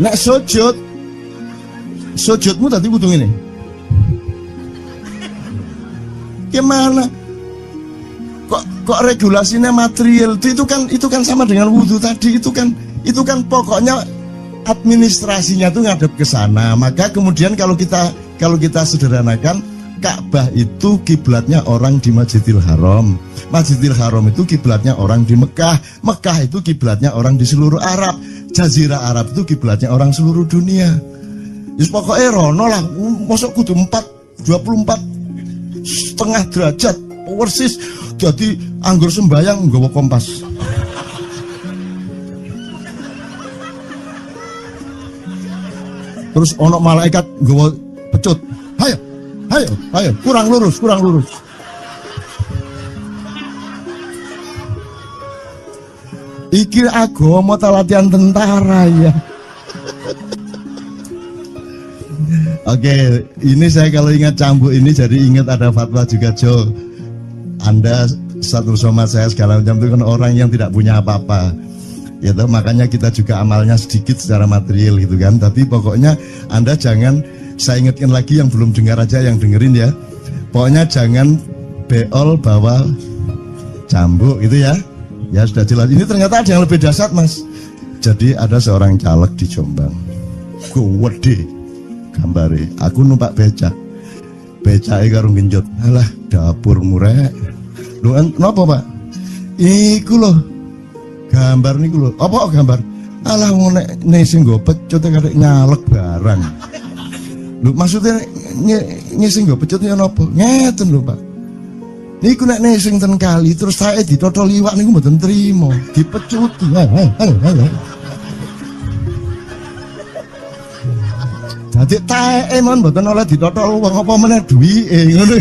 Nek sujudmu tadi butuh ini. Gimana? Kok regulasinya material itu kan sama dengan wudhu tadi, itu kan pokoknya administrasinya tuh ngadep ke sana. Maka kemudian kalau kita sederhanakan, Ka'bah itu kiblatnya orang di Masjidil Haram. Masjidil Haram itu kiblatnya orang di Mekah. Mekah itu kiblatnya orang di seluruh Arab. Jazirah Arab itu kiblatnya orang seluruh dunia. Jadi pokoknya rono lah, masuk kudu 24,5 derajat persis. Jadi anggur sembayang nggawa kompas. Terus ono malaikat nggawa pecut. Ayo, kurang lurus. Iki agama ta latihan tentara ya. Oke, ini saya kalau ingat cambuk ini jadi ingat ada fatwa juga, Jo. Anda satu sama saya segala macam itu kan orang yang tidak punya apa-apa, ya toh, makanya kita juga amalnya sedikit secara material gitu kan. Tapi pokoknya Anda jangan, saya ingatkan lagi yang belum dengar aja yang dengerin ya. Pokoknya jangan beol bawa cambuk gitu ya. Ya sudah jelas. Ini ternyata ada yang lebih dahsyat, Mas. Jadi ada seorang caleg di Jombang. Gede gambare. Aku numpak becak. Becake karo genjot. Alah, dapur murek. Lho napa, Pak? Iku lho. Gambar niku lho. Apa gambar? Alah wong nek sing nggo pecut karek nyalek barang. Lho maksudnya sing nggo pecut ya napa? Ngeten lho, Pak. Niku nek sing ten kali terus sae ditotol liwak niku mboten trimo, dipecuti. Dadi taeke mon mboten oleh ditotol wong apa meneh duwike ngono.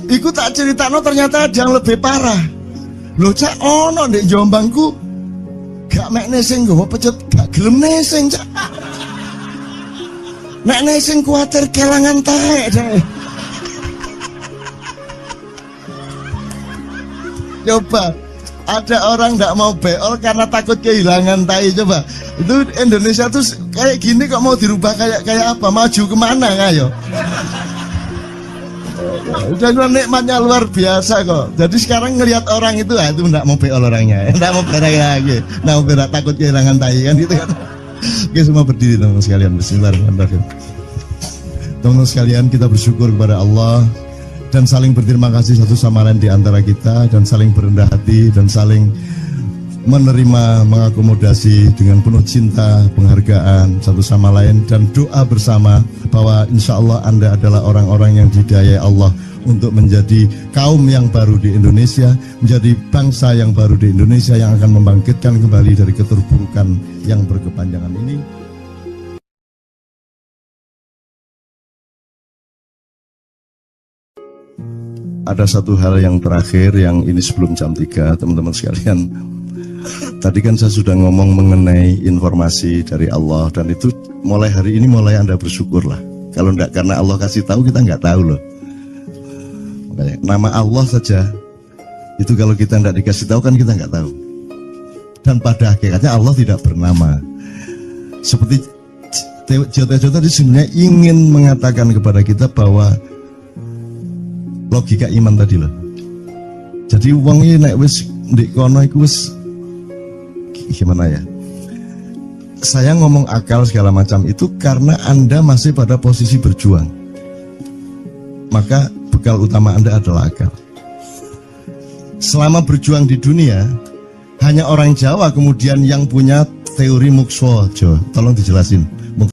Iku tak critakno ternyata ada yang lebih parah. Lho cak ono ndek Jombangku gak mek nesing nggawa pecut, gak gelem nesing cak. Nek nesing kuwatir kelangan taek cak. Coba ada orang nggak mau beol karena takut kehilangan tai. Coba itu Indonesia tuh kayak gini kok mau dirubah kayak apa? Maju kemana ayo? Dan nikmatnya luar biasa kok. Jadi sekarang ngelihat orang itu, itu enggak mau beol orangnya, enggak mau berak lagi, enggak mau berak, takut kehilangan tai kan gitu kan. Oke, semua berdiri teman-teman sekalian. Bismillahirrahmanirrahim. Teman-teman sekalian, kita bersyukur kepada Allah dan saling berterima kasih satu sama lain di antara kita, dan saling berendah hati dan saling menerima, mengakomodasi dengan penuh cinta, penghargaan satu sama lain, dan doa bersama bahwa insya Allah Anda adalah orang-orang yang didayai Allah untuk menjadi kaum yang baru di Indonesia, menjadi bangsa yang baru di Indonesia yang akan membangkitkan kembali dari keterpurukan yang berkepanjangan ini. Ada satu hal yang terakhir yang ini sebelum jam 3, teman-teman sekalian. Tadi kan saya sudah ngomong mengenai informasi dari Allah, dan itu mulai hari ini mulai Anda bersyukurlah. Kalau enggak karena Allah kasih tahu, kita enggak tahu loh. Makanya, nama Allah saja itu kalau kita enggak dikasih tahu kan kita enggak tahu. Dan pada hakikatnya Allah tidak bernama. Seperti Jota tadi sebenarnya ingin mengatakan kepada kita bahwa logika iman tadi loh. Jadi wong ini nek wis ndek kono iku wis gimana ya? Saya ngomong akal segala macam itu karena Anda masih pada posisi berjuang. Maka bekal utama Anda adalah akal. Selama berjuang di dunia, hanya orang Jawa kemudian yang punya teori Mukswa. Tolong dijelasin.